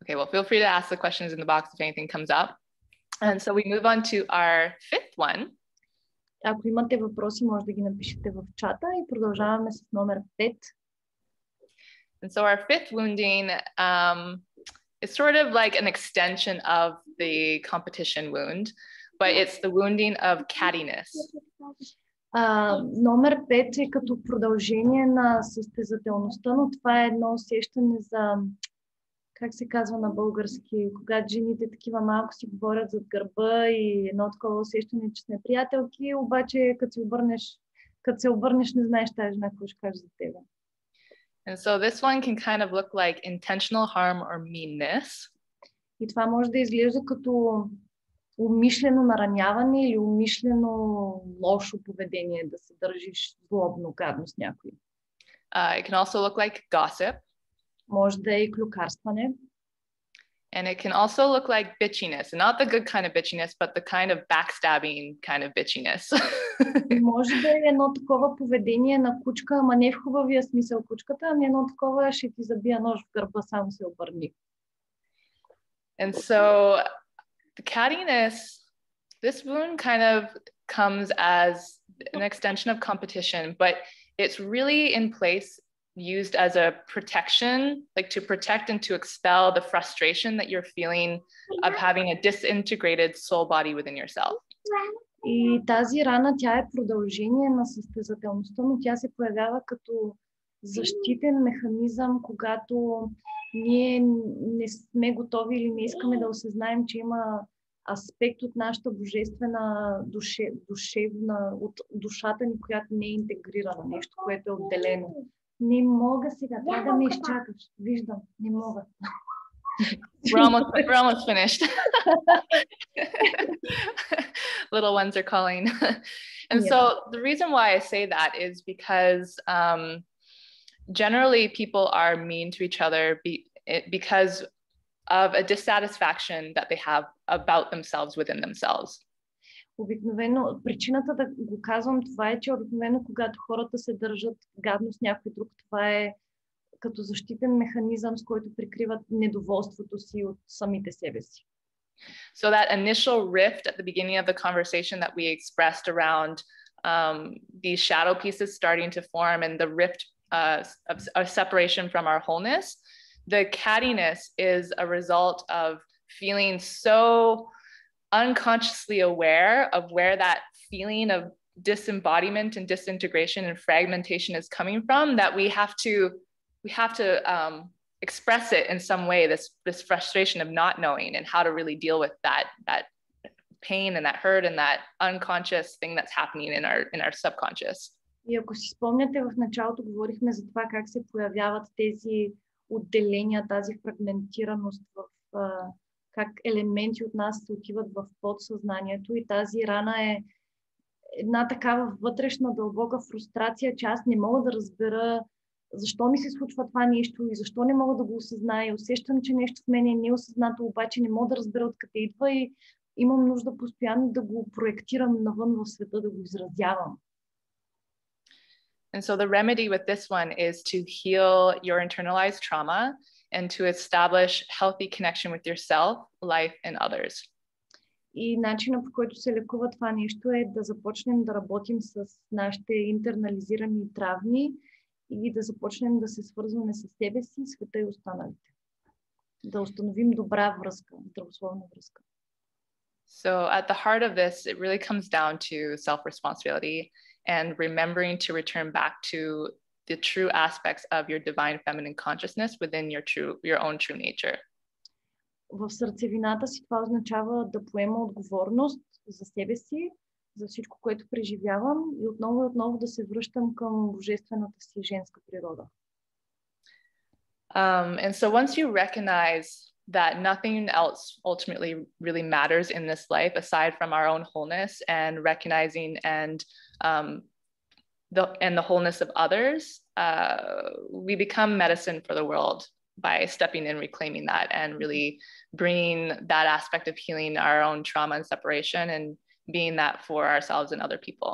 Okay, well, feel free to ask the questions in the box if anything comes up. And so we move on to our fifth one. Ако имате въпроси, може да ги напишете в чата и продължаваме с номер 5. And so our fifth wounding is sort of like an extension of the competition wound, but it's the wounding of cattiness. Номер 5 е като продължение на състезателността, но това е едно усещане за, как се казва на български, когато жените такива малко си говорят зад гърба и едно такова усещане, че сме приятелки, обаче като се обърнеш, не знаеш тази жена какво ще каже за тебе. And so this one can kind of look like intentional harm or meanness. И това може да изглежда като умишлено нараняване или умишлено лошо поведение, да се държиш злобно, гадно с някой. It can also look like gossip. Може да е и клюкарстване. And it can also look like bitchiness, and not the good kind of bitchiness, but the kind of backstabbing kind of bitchiness. Може да е едно такова поведение на кучка, ама не в хубавия смисъл кучката, ами едно такова ще ти забия нож в гърба, само се обърни. And so the cattiness, this wound kind of comes as an extension of competition, but it's really in place, used as a protection, like to protect and to expel the frustration that you're feeling of having a disintegrated soul body within yourself. И тази рана, тя е продължение на състезателността, но тя се появява като защитен механизъм, когато ние не сме готови или не искаме да осъзнаем, че има аспект от нашата божествена душевна, от душата ни, която не е интегрирана, нещо, което е отделено. Не мога сега, трябва да ме изчакаш. Виждам, не мога. We're almost finished. Little ones are calling. And so the reason why I say that is because generally people are mean to each other because of a dissatisfaction that they have about themselves within themselves. Обикновено, причината да го казвам това е, че обикновено когато хората се държат гадно с някой друг, това е като защитен механизъм, с който прикриват недоволството си от самите себе си. So that initial rift at the beginning of the conversation that we expressed around these shadow pieces starting to form and the rift of separation from our wholeness, the cattiness is a result of feeling so unconsciously aware of where that feeling of disembodiment and disintegration and fragmentation is coming from, that we have to express it in some way, this frustration of not knowing and how to really deal with that pain and that hurt and that unconscious thing that's happening in our subconscious. И ако си спомняте, в началото говорихме за това как се появяват тези отделения, тази фрагментираност, как елементи от нас се отиват в подсъзнанието, и тази рана е една такава вътрешна дълбока фрустрация, че аз не мога да разбера защо ми се случва това нещо и защо не мога да го осъзная. Усещам, че нещо в мен е неосъзнато, обаче не мога да разбера откъде идва и имам нужда постоянно да го проектирам навън в света, да го изразявам. And so the remedy with this one is to heal your internalized trauma and to establish healthy connection with yourself, life, and others. И начинът, по който се лекува това нещо, е да започнем да работим с нашите интернализирани травми и да започнем да се свързваме с себе си, света и останалите. Да установим добра връзка, здравословна връзка. So at the heart of this, it really comes down to self-responsibility and remembering to return back to the true aspects of your divine feminine consciousness within your own true nature. В сърцевината си това означава да поема отговорност за себе си, за всичко, което преживявам и отново да се връщам към божествената си женска природа. And so once you recognize that nothing else ultimately really matters in this life aside from our own wholeness and recognizing and the wholeness of others, we become medicine for the world by stepping in, reclaiming that, and really bringing that aspect of healing our own trauma and separation and being that for ourselves and other people.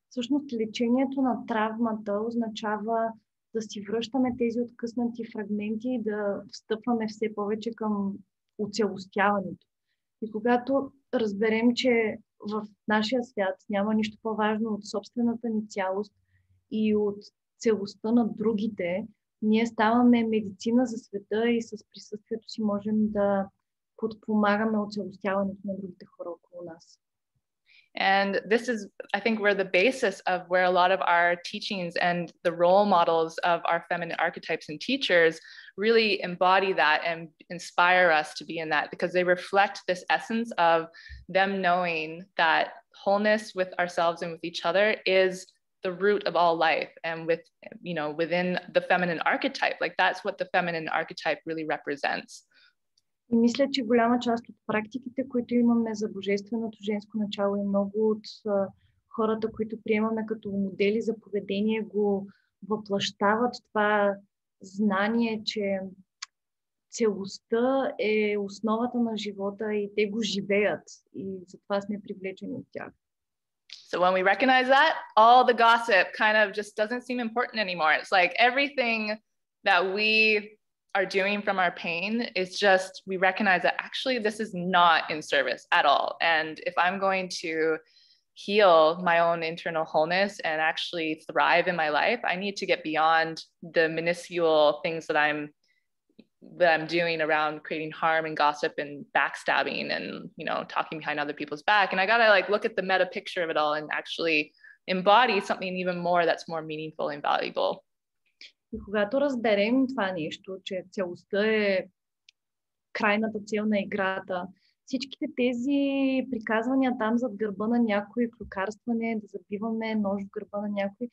Всъщност лечението на травмата означава да си връщаме тези откъснати фрагменти и да встъпваме все повече към оцелостяването. И когато разберем, че в нашия свят няма нищо по-важно от собствената ни цялост и от целостта на другите, ние ставаме медицина за света и с присъствието си можем да подпомагаме оцелостяването на другите хора около нас. And this is, I think, where the basis of where a lot of our teachings and the role models of our feminine archetypes and teachers really embody that and inspire us to be in that, because they reflect this essence of them knowing that wholeness with ourselves and with each other is the root of all life. And with, you know, within the feminine archetype, like that's what the feminine archetype really represents. И мисля, че голяма част от практиките, които имаме за божественото женско начало и много от хората, които приемаме като модели за поведение, го въплъщават това знание, че целостта е основата на живота и те го живеят. И затова сме привлечени от тях. So when we recognize that, all the gossip kind of just doesn't seem important anymore. It's like everything that we are doing from our pain is just, we recognize that actually this is not in service at all. And if I'm going to heal my own internal wholeness and actually thrive in my life, I need to get beyond the minuscule things that I'm doing around creating harm and gossip and backstabbing and, you know, talking behind other people's back. And I gotta like look at the meta picture of it all and actually embody something even more that's more meaningful and valuable. И когато разберем това нещо, че целостта е крайната цел на играта, всичките тези приказвания там зад гърба на някой, клюкарстване, да забиваме нож в гърба на някой,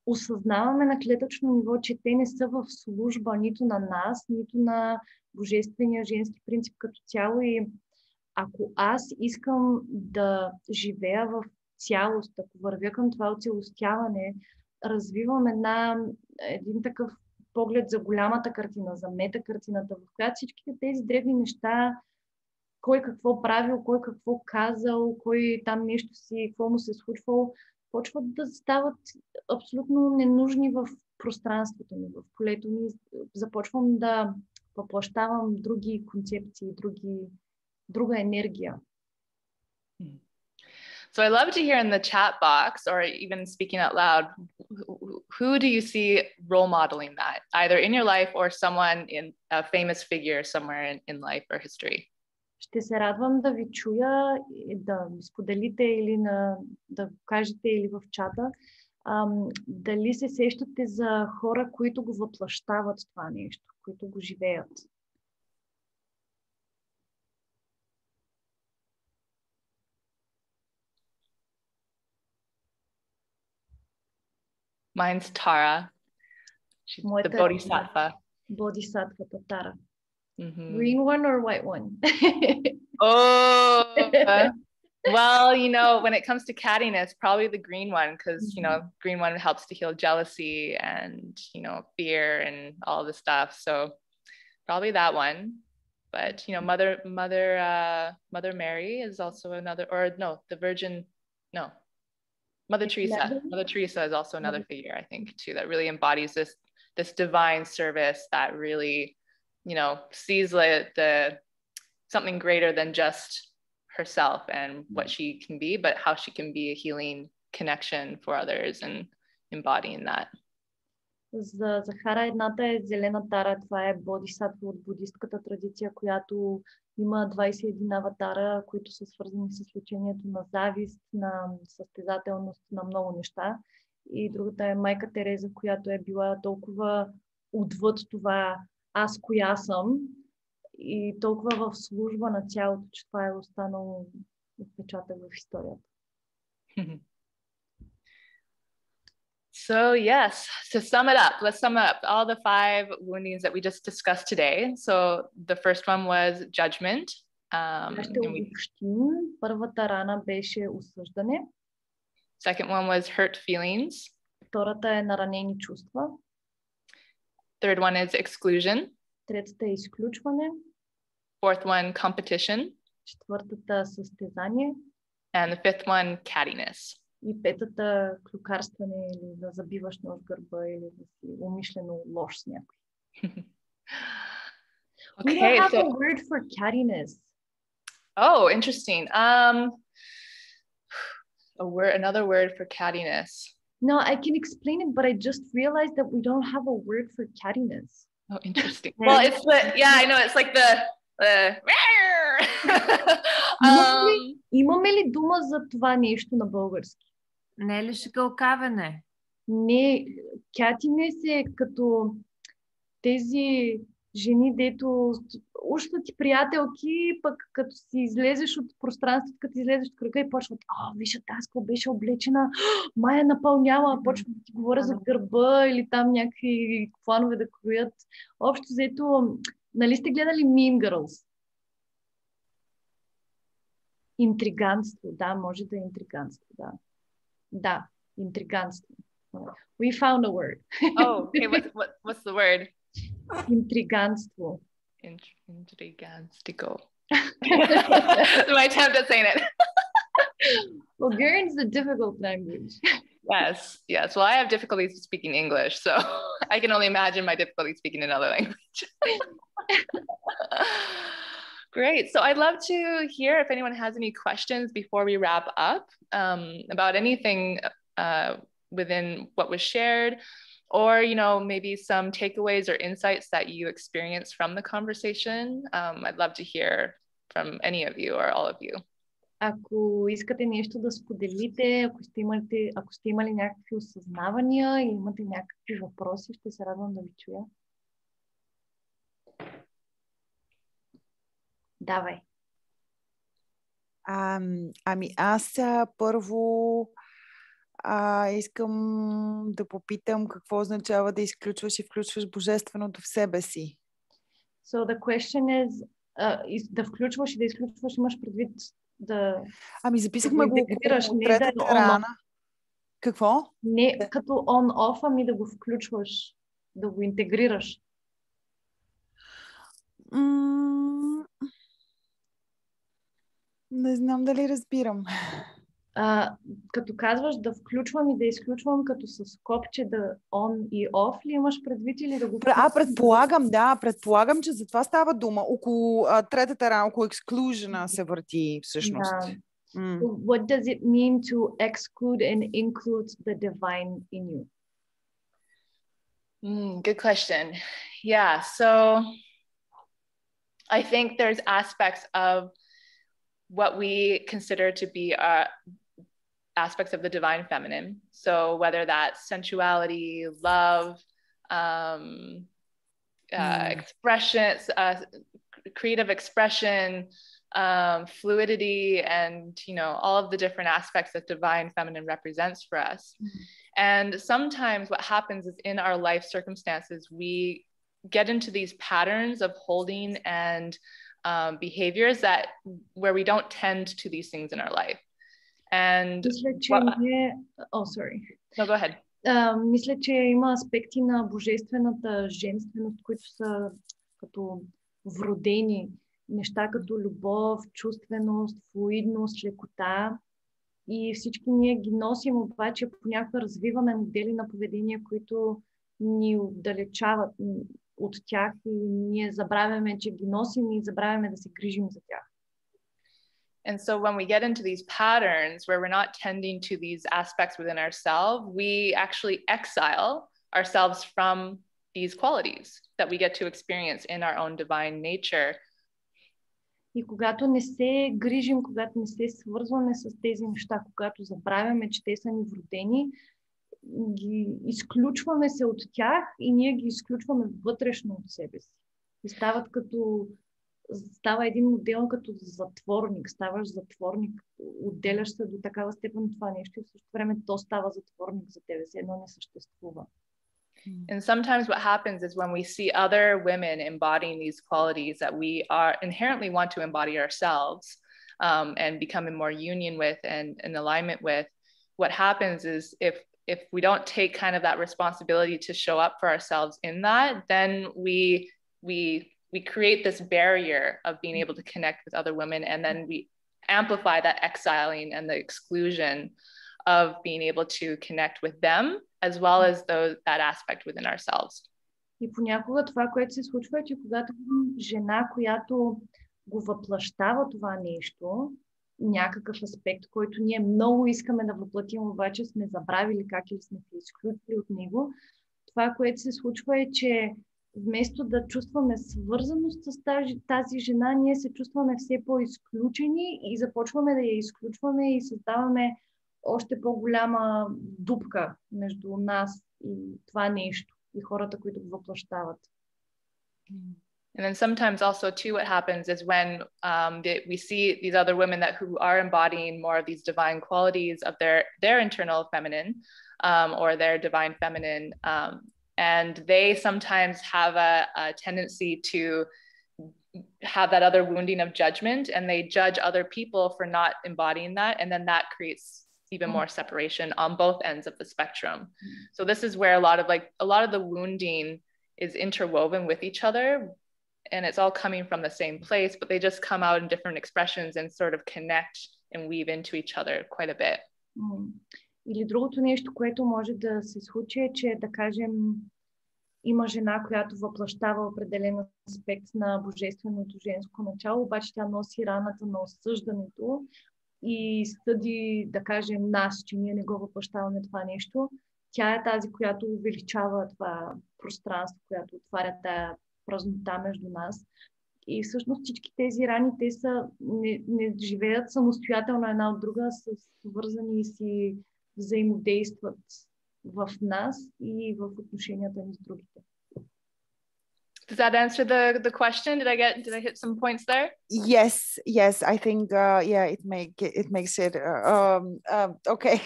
осъзнаваме на клетъчно ниво, че те не са в служба нито на нас, нито на божествения женски принцип като цяло. И ако аз искам да живея в цялост, ако вървя към това оцелостяване, развивам един такъв поглед за голямата картина, за метакартината, в която всичките тези древни неща, кой какво правил, кой какво казал, кой там нещо си, какво му се случвало, почват да стават абсолютно ненужни в пространството ми, в полето ми. Започвам да въплъщавам други концепции, друга енергия. So I love to hear in the chat box, or even speaking out loud, who do you see role modeling that, either in your life or someone in a famous figure somewhere in life or history? Ще се радвам да ви чуя, да споделите или да кажете или в чата, дали се сещате за хора, които го въплъщават това нещо, които го живеят. Mine's Tara. She's the Bodhisattva. Bodhisattva Tara. Mm-hmm. Green one or white one? Oh, well, you know, when it comes to cattiness, probably the green one, because, you know, green one helps to heal jealousy and, you know, fear and all the stuff. So probably that one. But, you know, Mother Mary is also another, or no, the Virgin, no. Mother Teresa is also another figure, I think, too, that really embodies this this divine service that really, you know, sees the something greater than just herself and what she can be, but how she can be a healing connection for others and embodying that. За Захара едната е зелена тара. Това е бодисатва от будистката традиция, която има 21 аватара, които са свързани с лечението на завист, на състезателност, на много неща. И другата е майка Тереза, която е била толкова отвъд това аз коя съм и толкова в служба на цялото, че това е останало отпечатък в историята. So yes, to sum it up, let's sum up all the 5 woundings that we just discussed today. So the first one was judgment. Ще обобщим. Първата рана беше осъждане. Second one was hurt feelings. Втората е наранени чувства. Third one is exclusion. Третата е изключване. Fourth one, competition. Четвъртата състезание. And the fifth one, cattiness. И петата клюкарстване или да забиваш нож в гърба или да си умишлено лош с някой. We don't have a word for cattiness. Oh, interesting. Another word for cattiness. No, I can explain it, but I just realized that we don't have a word for cattiness. Oh, interesting. Well, it's I know, it's like the Имаме ли дума за това нещо на български? Не е ли шикалкавене? Не, cattiness е като тези жени, дето уж са ти приятелки, пък като си излезеш от пространството, като излезеш от кръга и почват, виж, тази какво беше облечена, Майя напълнява, почват да ти говоря за гърба или там някакви планове да кроят. Общо взето, нали сте гледали Mean Girls? Интриганство, да, може да е интриганство, да. Да, интриганство. We found a word. Oh, okay, what's the word? Интриганство. Intriganstico. My attempt at saying it. Bulgarian is a difficult language. Yes. Well, I have difficulty speaking English, so I can only imagine my difficulty speaking another language. Great. So I'd love to hear if anyone has any questions before we wrap up about anything within what was shared, or, you know, maybe some takeaways or insights that you experienced from the conversation. I'd love to hear from any of you or all of you. Ако искате нещо да споделите, ако сте имали някакви осъзнавания или имате някакви въпроси, ще се радвам да ви чуя. Давай. Аз първо искам да попитам какво означава да изключваш и включваш божественото в себе си. So the question is, да включваш и да изключваш, имаш предвид да... Записахме го около третата рана. Какво? Не като on-off, ами да го включваш, да го интегрираш. Не знам дали разбирам. Като казваш да включвам и да изключвам, като с копче да on и off ли имаш предвид или да го... Предполагам, че за това става дума. Около третата рана, около exclusion се върти всъщност. So what does it mean to exclude and include the divine in you? Good question. Yeah, so I think there's aspects of what we consider to be aspects of the divine feminine. So whether that's sensuality, love, expression, creative expression, fluidity, and, you know, all of the different aspects that divine feminine represents for us. And sometimes what happens is in our life circumstances, we get into these patterns of holding and behaviors that where we don't tend to these things in our life. And sorry. No, go ahead. Мисля, че има аспекти на божествената женственост, които са като вродени неща, като любов, чувственост, флуидност, лекота. И всички ние ги носим, обаче понякога развиваме модели на поведение, които ни отдалечават от тях и ние забравяме, че ги носим и забравяме да се грижим за тях. And so when we get into these patterns where we're not tending to these aspects within ourselves, we actually exile ourselves from these qualities that we get to experience in our own divine nature. И когато не се грижим, когато не се свързваме с тези неща, когато забравяме, че те са ни вродени, ги изключваме се от тях и ние ги изключваме вътрешно от себе си. И става един модел като затворник. Ставаш затворник, отделяш се до такава степен това нещо и в същото време то става затворник за тебе си. Едно не съществува. And sometimes what happens is when we see other women embodying these qualities that we are inherently want to embody ourselves and become in more union with and in alignment with, what happens is if we don't take kind of that responsibility to show up for ourselves in that, then we create this barrier of being able to connect with other women, and then we amplify that exiling and the exclusion of being able to connect with them, as well as that aspect within ourselves. И понякога това, което се случва е, че когато жена, която го въплащава това нещо, някакъв аспект, който ние много искаме да въплатим, обаче сме забравили как или сме се изключили от него, това, което се случва е, че вместо да чувстваме свързаност с тази жена, ние се чувстваме все по-изключени и започваме да я изключваме и създаваме още по-голяма дупка между нас и това нещо и хората, които го въплащават. And then sometimes also too, what happens is when we see these other women who are embodying more of these divine qualities of their internal feminine or their divine feminine, and they sometimes have a tendency to have that other wounding of judgment, and they judge other people for not embodying that, and then that creates even more separation on both ends of the spectrum. So this is where a lot of the wounding is interwoven with each other, and it's all coming from the same place, but they just come out in different expressions and sort of connect and weave into each other quite a bit. Или другото нещо, което може да се случи е, че да кажем има жена, която въплащава определен аспект на божественото женско начало, обаче тя носи раната на осъждането и съди, да кажем, нас, че ние не го въплащаваме това нещо. Тя е тази, която увеличава това пространство, която отваря тая празнота между нас. И всъщност всички тези рани, те не живеят самостоятелно една от друга, са свързани и си взаимодействат в нас и в отношенията ни с другите. Does that answer the question? Did I hit some points there? Yes. I think it makes it okay.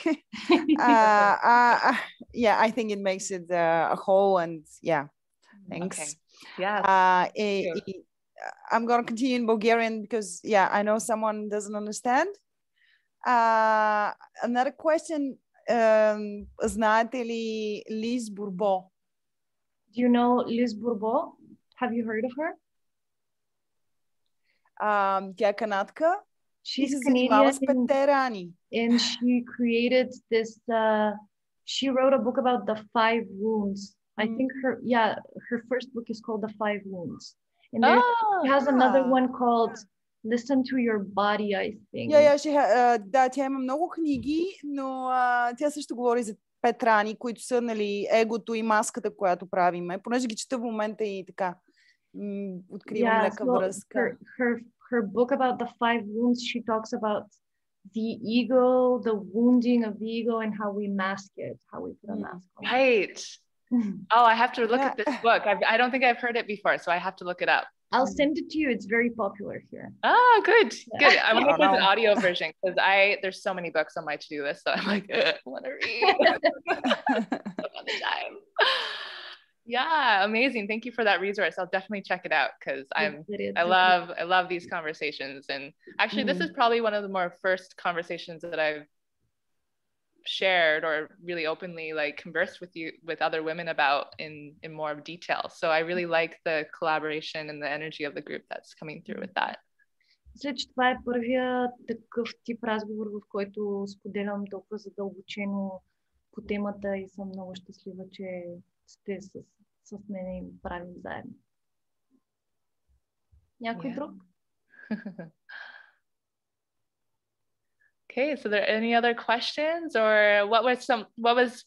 Yeah, I think it makes it a whole, and yeah, thanks. Okay. Yeah. I'm gonna continue in Bulgarian because I know someone doesn't understand. Another question. Знаете ли Лиз Бурбо? Do you know Liz Bourbeau? Have you heard of her? Тя е канадка. She's се занимава с Canadian, петте рани. and she created this. She wrote a book about the 5 wounds. I think her first book is called The 5 Wounds, and then she has another one called Listen to Your Body, I think. Тя има много книги, но тя също говори за 5 рани, които са, нали, егото и маската, която правиме. Понеже ги чета в момента и така откривам лека връзка. Her book about the 5 wounds, she talks about the ego, the wounding of the ego, and how we mask it, how we put a mask on. Right. Oh, I have to look at this book. I don't think I've heard it before, so I have to look it up. I'll send it to you. It's very popular here. Oh, good. I want to get an audio version because there's so many books on my to-do list, so I'm like, I want to read. On the time. Yeah, amazing. Thank you for that resource. I'll definitely check it out because I love these conversations. And actually, this is probably one of the more first conversations that I've shared or really openly conversed with other women about in more detail. So I really like the collaboration and the energy of the group that's coming through with that. Мисля, че това е първия такъв тип разговор, в който споделям толкова задълбочено по темата и съм много щастлива, че сте с мен и правим заедно. Някой друг? Okay, so there any other questions, or what was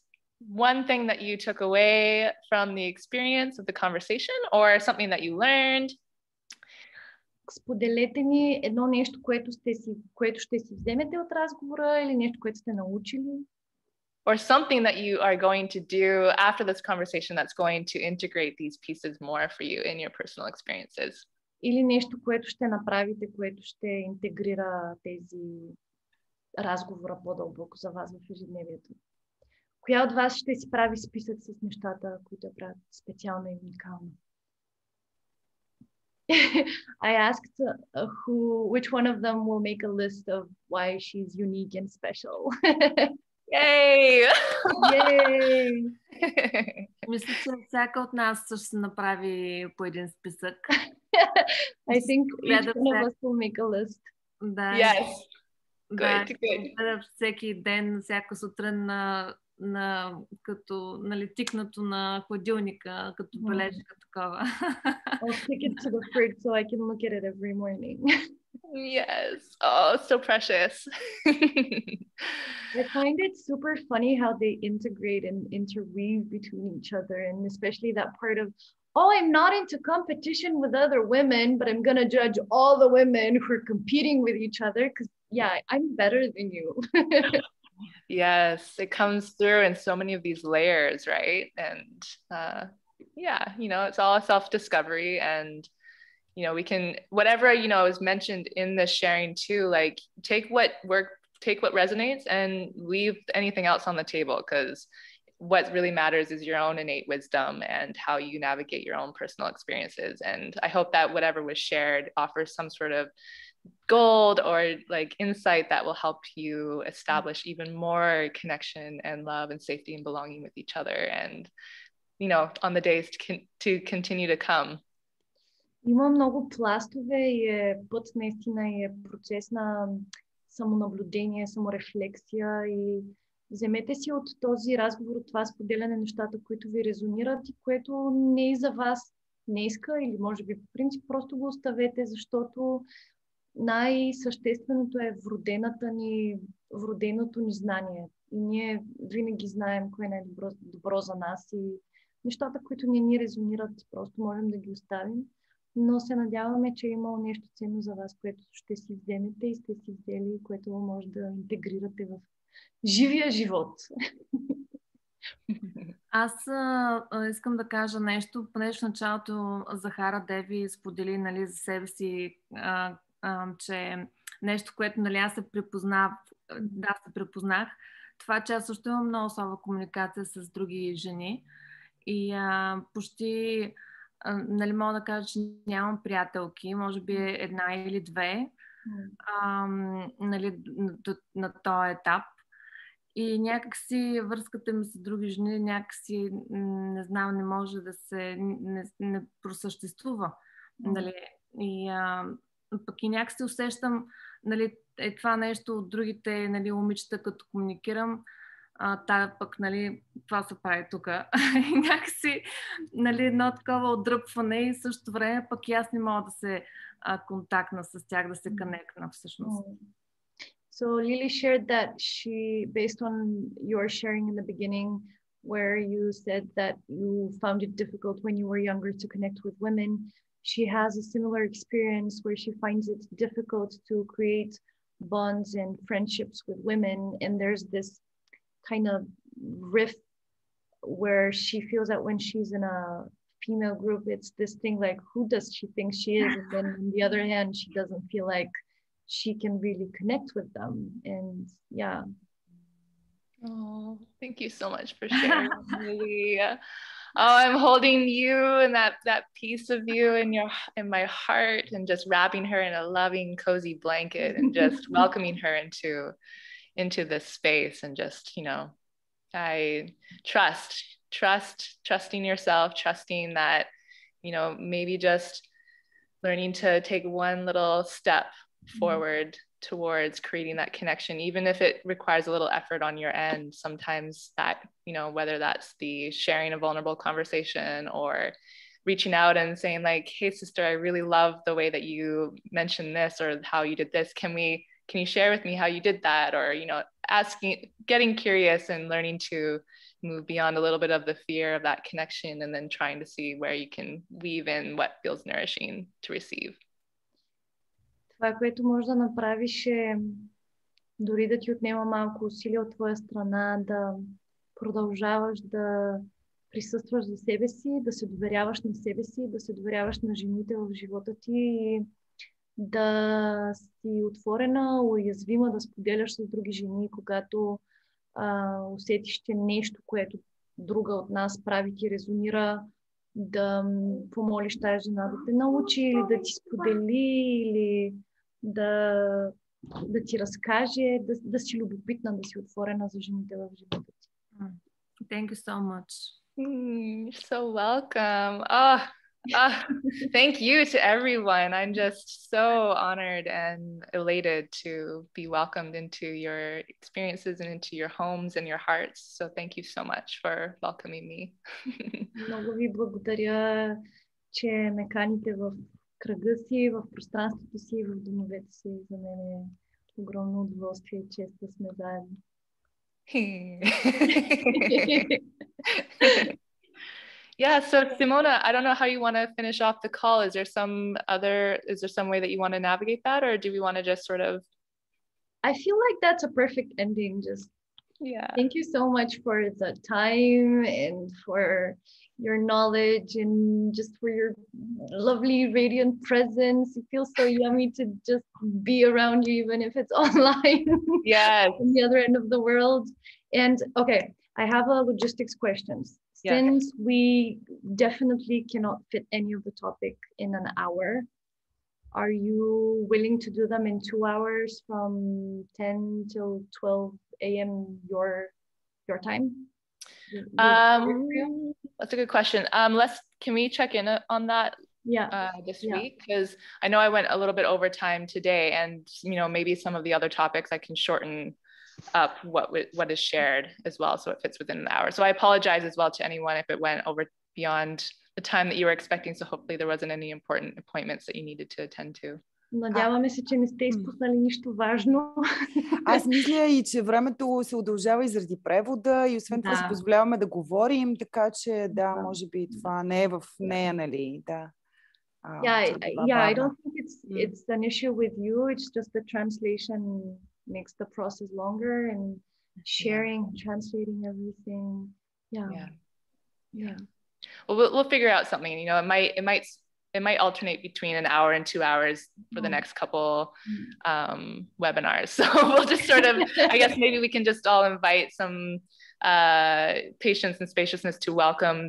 one thing that you took away from the experience of the conversation, or something that you learned? Споделете ни едно нещо, което ще си вземете от разговора, или нещо, което сте научили. Or something that you are going to do after this conversation that's going to integrate these pieces more for you in your personal experiences. Или нещо, което ще направите, което ще интегрира тези разговора по-дълбоко за вас в ежедневието. Коя от вас ще си прави списък с нещата, които я правят специална и уникална? I asked which one of them will make a list of why she's unique and special. Yay! Yay! Мисля, че всяка от нас ще направи по един списък. I think each one of us will make a list. Да. Yes. Да, Good. всеки ден, всяка сутрин като тикнато на хладилника, като бележка такова. I'll stick it to the fridge so I can look at it every morning. Yes. Oh, so precious. I find it super funny how they integrate and interweave between each other, and especially that part of, oh, I'm not into competition with other women, but I'm going to judge all the women who are competing with each other because, yeah, I'm better than you. Yes, it comes through in so many of these layers, right? And yeah, it's all self-discovery, and we can, whatever, is mentioned in the sharing too, like take what resonates and leave anything else on the table, because what really matters is your own innate wisdom and how you navigate your own personal experiences. And I hope that whatever was shared offers some sort of gold or like insight that will help you establish even more connection and love and safety and belonging with each other, and on the days to continue to come. Има много пластове и път наистина и процес на самонаблюдение, саморефлексия, и вземете си от този разговор, от това споделяне нещата, които ви резонират и което не е за вас, не иска, или може би по принцип просто го оставете, защото най-същественото е вроденото ни знание. И ние винаги знаем кое е най-добро за нас, и нещата, които не ни резонират, просто можем да ги оставим. Но се надяваме, че е имало нещо ценно за вас, което ще си вземете и сте си взели, което може да интегрирате в живия живот. Аз искам да кажа нещо, понеже в началото Захара Деви сподели за себе си, че нещо, което аз се припознах, това, че аз също имам много слаба комуникация с други жени и почти мога да кажа, че нямам приятелки, може би една или две на този етап. И някакси връзката ми с други жени някакси, не знам, не може да се, не просъществува. И пък и някакси усещам това нещо от другите момичета, като комуникирам, пък това се прави тук. И някакси едно такова отдръпване, и в същото време пък и аз не мога да се контактна с тях, да се конектна всъщност. So Lily shared that she, based on your sharing in the beginning, where you said that you found it difficult when you were younger to connect with women, she has a similar experience where she finds it difficult to create bonds and friendships with women. And there's this kind of rift where she feels that when she's in a female group, it's this thing like, who does she think she is? And then on the other hand, she doesn't feel like she can really connect with them. And yeah. Oh, thank you so much for sharing, Lily. Oh, I'm holding you and that piece of you in my heart, and just wrapping her in a loving, cozy blanket, and just welcoming her into this space, and just, I trusting yourself, trusting that, maybe just learning to take one little step forward towards creating that connection, even if it requires a little effort on your end. Sometimes that, you know, whether that's the sharing a vulnerable conversation or reaching out and saying like, hey sister, I really love the way that you mentioned this or how you did this. Can you share with me how you did that? Or, you know, getting curious and learning to move beyond a little bit of the fear of that connection, and then trying to see where you can weave in what feels nourishing to receive. Това, което можеш да направиш, е дори да ти отнема малко усилия от твоя страна, да продължаваш да присъстваш за себе си, да се доверяваш на себе си, да се доверяваш на жените в живота ти и да си отворена, уязвима, да споделяш с други жени, когато усетиш, че нещо, което друга от нас прави, ти резонира, да помолиш тази жена да те научи или да ти сподели или да ти разкаже, да си любопитна, да си отворена за жените в живота ти. Thank you so much. You're so welcome. Thank you to everyone. I'm just so honored and elated to be welcomed into your experiences and into your homes and your hearts. So thank you so much for welcoming me. Много ви благодаря, че ме каните в кръга си, в пространството си, в домовете си. За мен е огромно удоволствие и чест да сме заедно. Yeah, so Simona, I don't know how you want to finish off the call. Is there some way that you want to navigate that, or do we want to just sort of? I feel like that's a perfect ending. Just thank you so much for the time and for your knowledge and just for your lovely radiant presence. It feels so yummy to just be around you, even if it's online. Yes. On the other end of the world. And okay, I have a logistics questions. Since we definitely cannot fit any of the topic in an hour, are you willing to do them in 2 hours from 10 till 12 a.m. your time? That's a good question. Can we check in on that this week? Because I know I went a little bit over time today, and you know, maybe some of the other topics I can shorten up what is shared as well, so it fits within an hour. So I apologize as well to anyone if it went over beyond the time that you were expecting. So hopefully there wasn't any important appointments that you needed to attend to. Надяваме се, че не сте изпуснали нищо важно. Аз мисля и, че времето се удължава и заради превода и освен това си позволяваме да говорим, така че може би това не е в нея, нали? Да. I don't think it's an issue with you. It's just the translation makes the process longer and sharing, translating everything. Well, we'll figure out something. You know, it might alternate between an hour and 2 hours for the next couple webinars. So we'll just sort of, I guess maybe we can just all invite some patience and spaciousness to welcome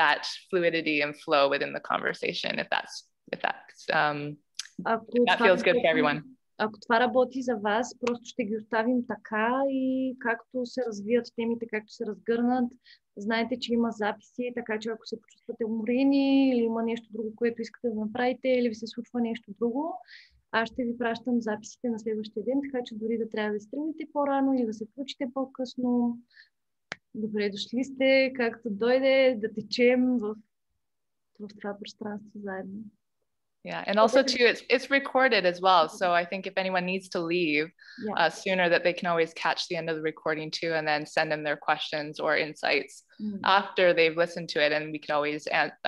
that fluidity and flow within the conversation, if that feels good for everyone. Ако това работи за вас, просто ще ги оставим така и както се развият темите, както се разгърнат, знаете, че има записи, така че ако се почувствате уморени или има нещо друго, което искате да направите или ви се случва нещо друго, аз ще ви пращам записите на следващия ден, така че дори да трябва да се тръгнете по-рано или да се включите по-късно. Добре дошли сте, както дойде, да течем в това пространство заедно. Yeah, and also too, it's recorded as well. So I think if anyone needs to leave sooner, that they can always catch the end of the recording too, and then send in their questions or insights after they've listened to it. And we could always,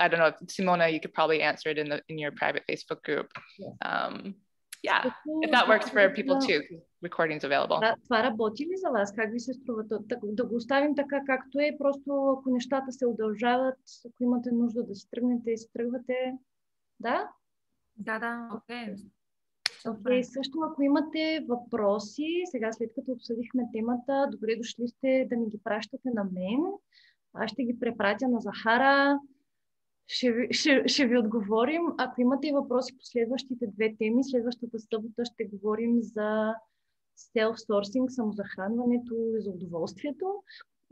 I don't know, Simona, you could probably answer it in your private Facebook group. If that works for people too, recordings available. Това работи ли за вас? Как ви се струва? Да го оставим така както е, просто ако нещата се удължават, ако имате нужда да си тръгнете и си тръгвате, да? Окей. Също ако имате въпроси, сега след като обсъдихме темата, добре дошли сте да ми ги пращате на мен. Аз ще ги препратя на Захара. Ще ви отговорим. Ако имате въпроси по следващите 2 теми, следващата събота ще говорим за self-sourcing, самозахранването и за удоволствието.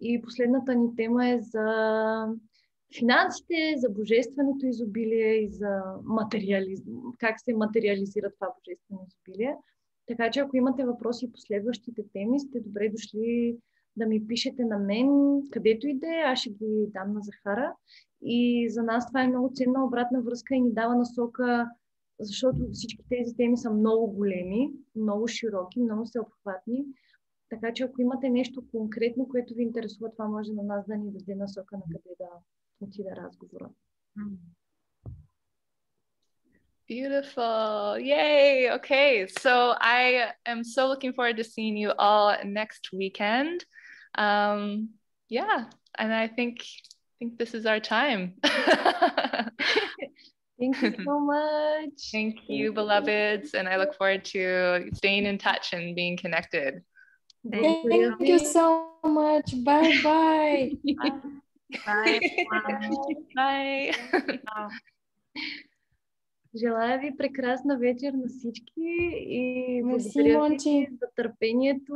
И последната ни тема е за финансите, за божественото изобилие и за материализъм. Как се материализира това божествено изобилие. Така че ако имате въпроси по следващите теми, сте добре дошли да ми пишете на мен, където и да е, аз ще ги дам на Захара. И за нас това е много ценна обратна връзка и ни дава насока, защото всички тези теми са много големи, много широки, много всеобхватни. Така че ако имате нещо конкретно, което ви интересува, това може на нас да ни даде насока на къде да отиде разговора. Beautiful. Yay. Okay. So I am so looking forward to seeing you all next weekend. Yeah. And I think this is our time. Thank you so much. Thank you, beloveds. And I look forward to staying in touch and being connected. Thank you so much. Bye-bye. Bye. Bye. Желая ви прекрасна вечер на всички и Мерси, благодаря Мончи. ви за търпението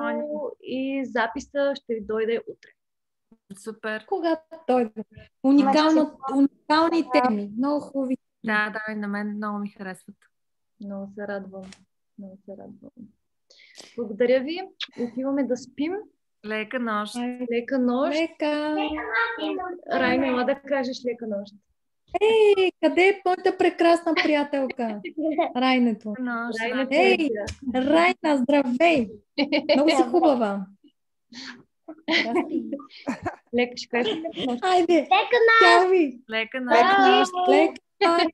и записа ще ви дойде утре. Супер. Когато дойде. Уникални теми. Много хубави. Да, и на мен много ми харесват. Много се радвам. Благодаря ви. Отиваме да спим. Лека нощ. Лека нощ. Лека. Райна, ела да кажеш лека нощ. Ей, къде е моята прекрасна приятелка? Райнето. Райна, Ей, Райна, здравей! Много си хубава. Лека, ще кажеш лека нощ. Айде, чао ви! Лека нощ. Лека нощ. Лека нощ.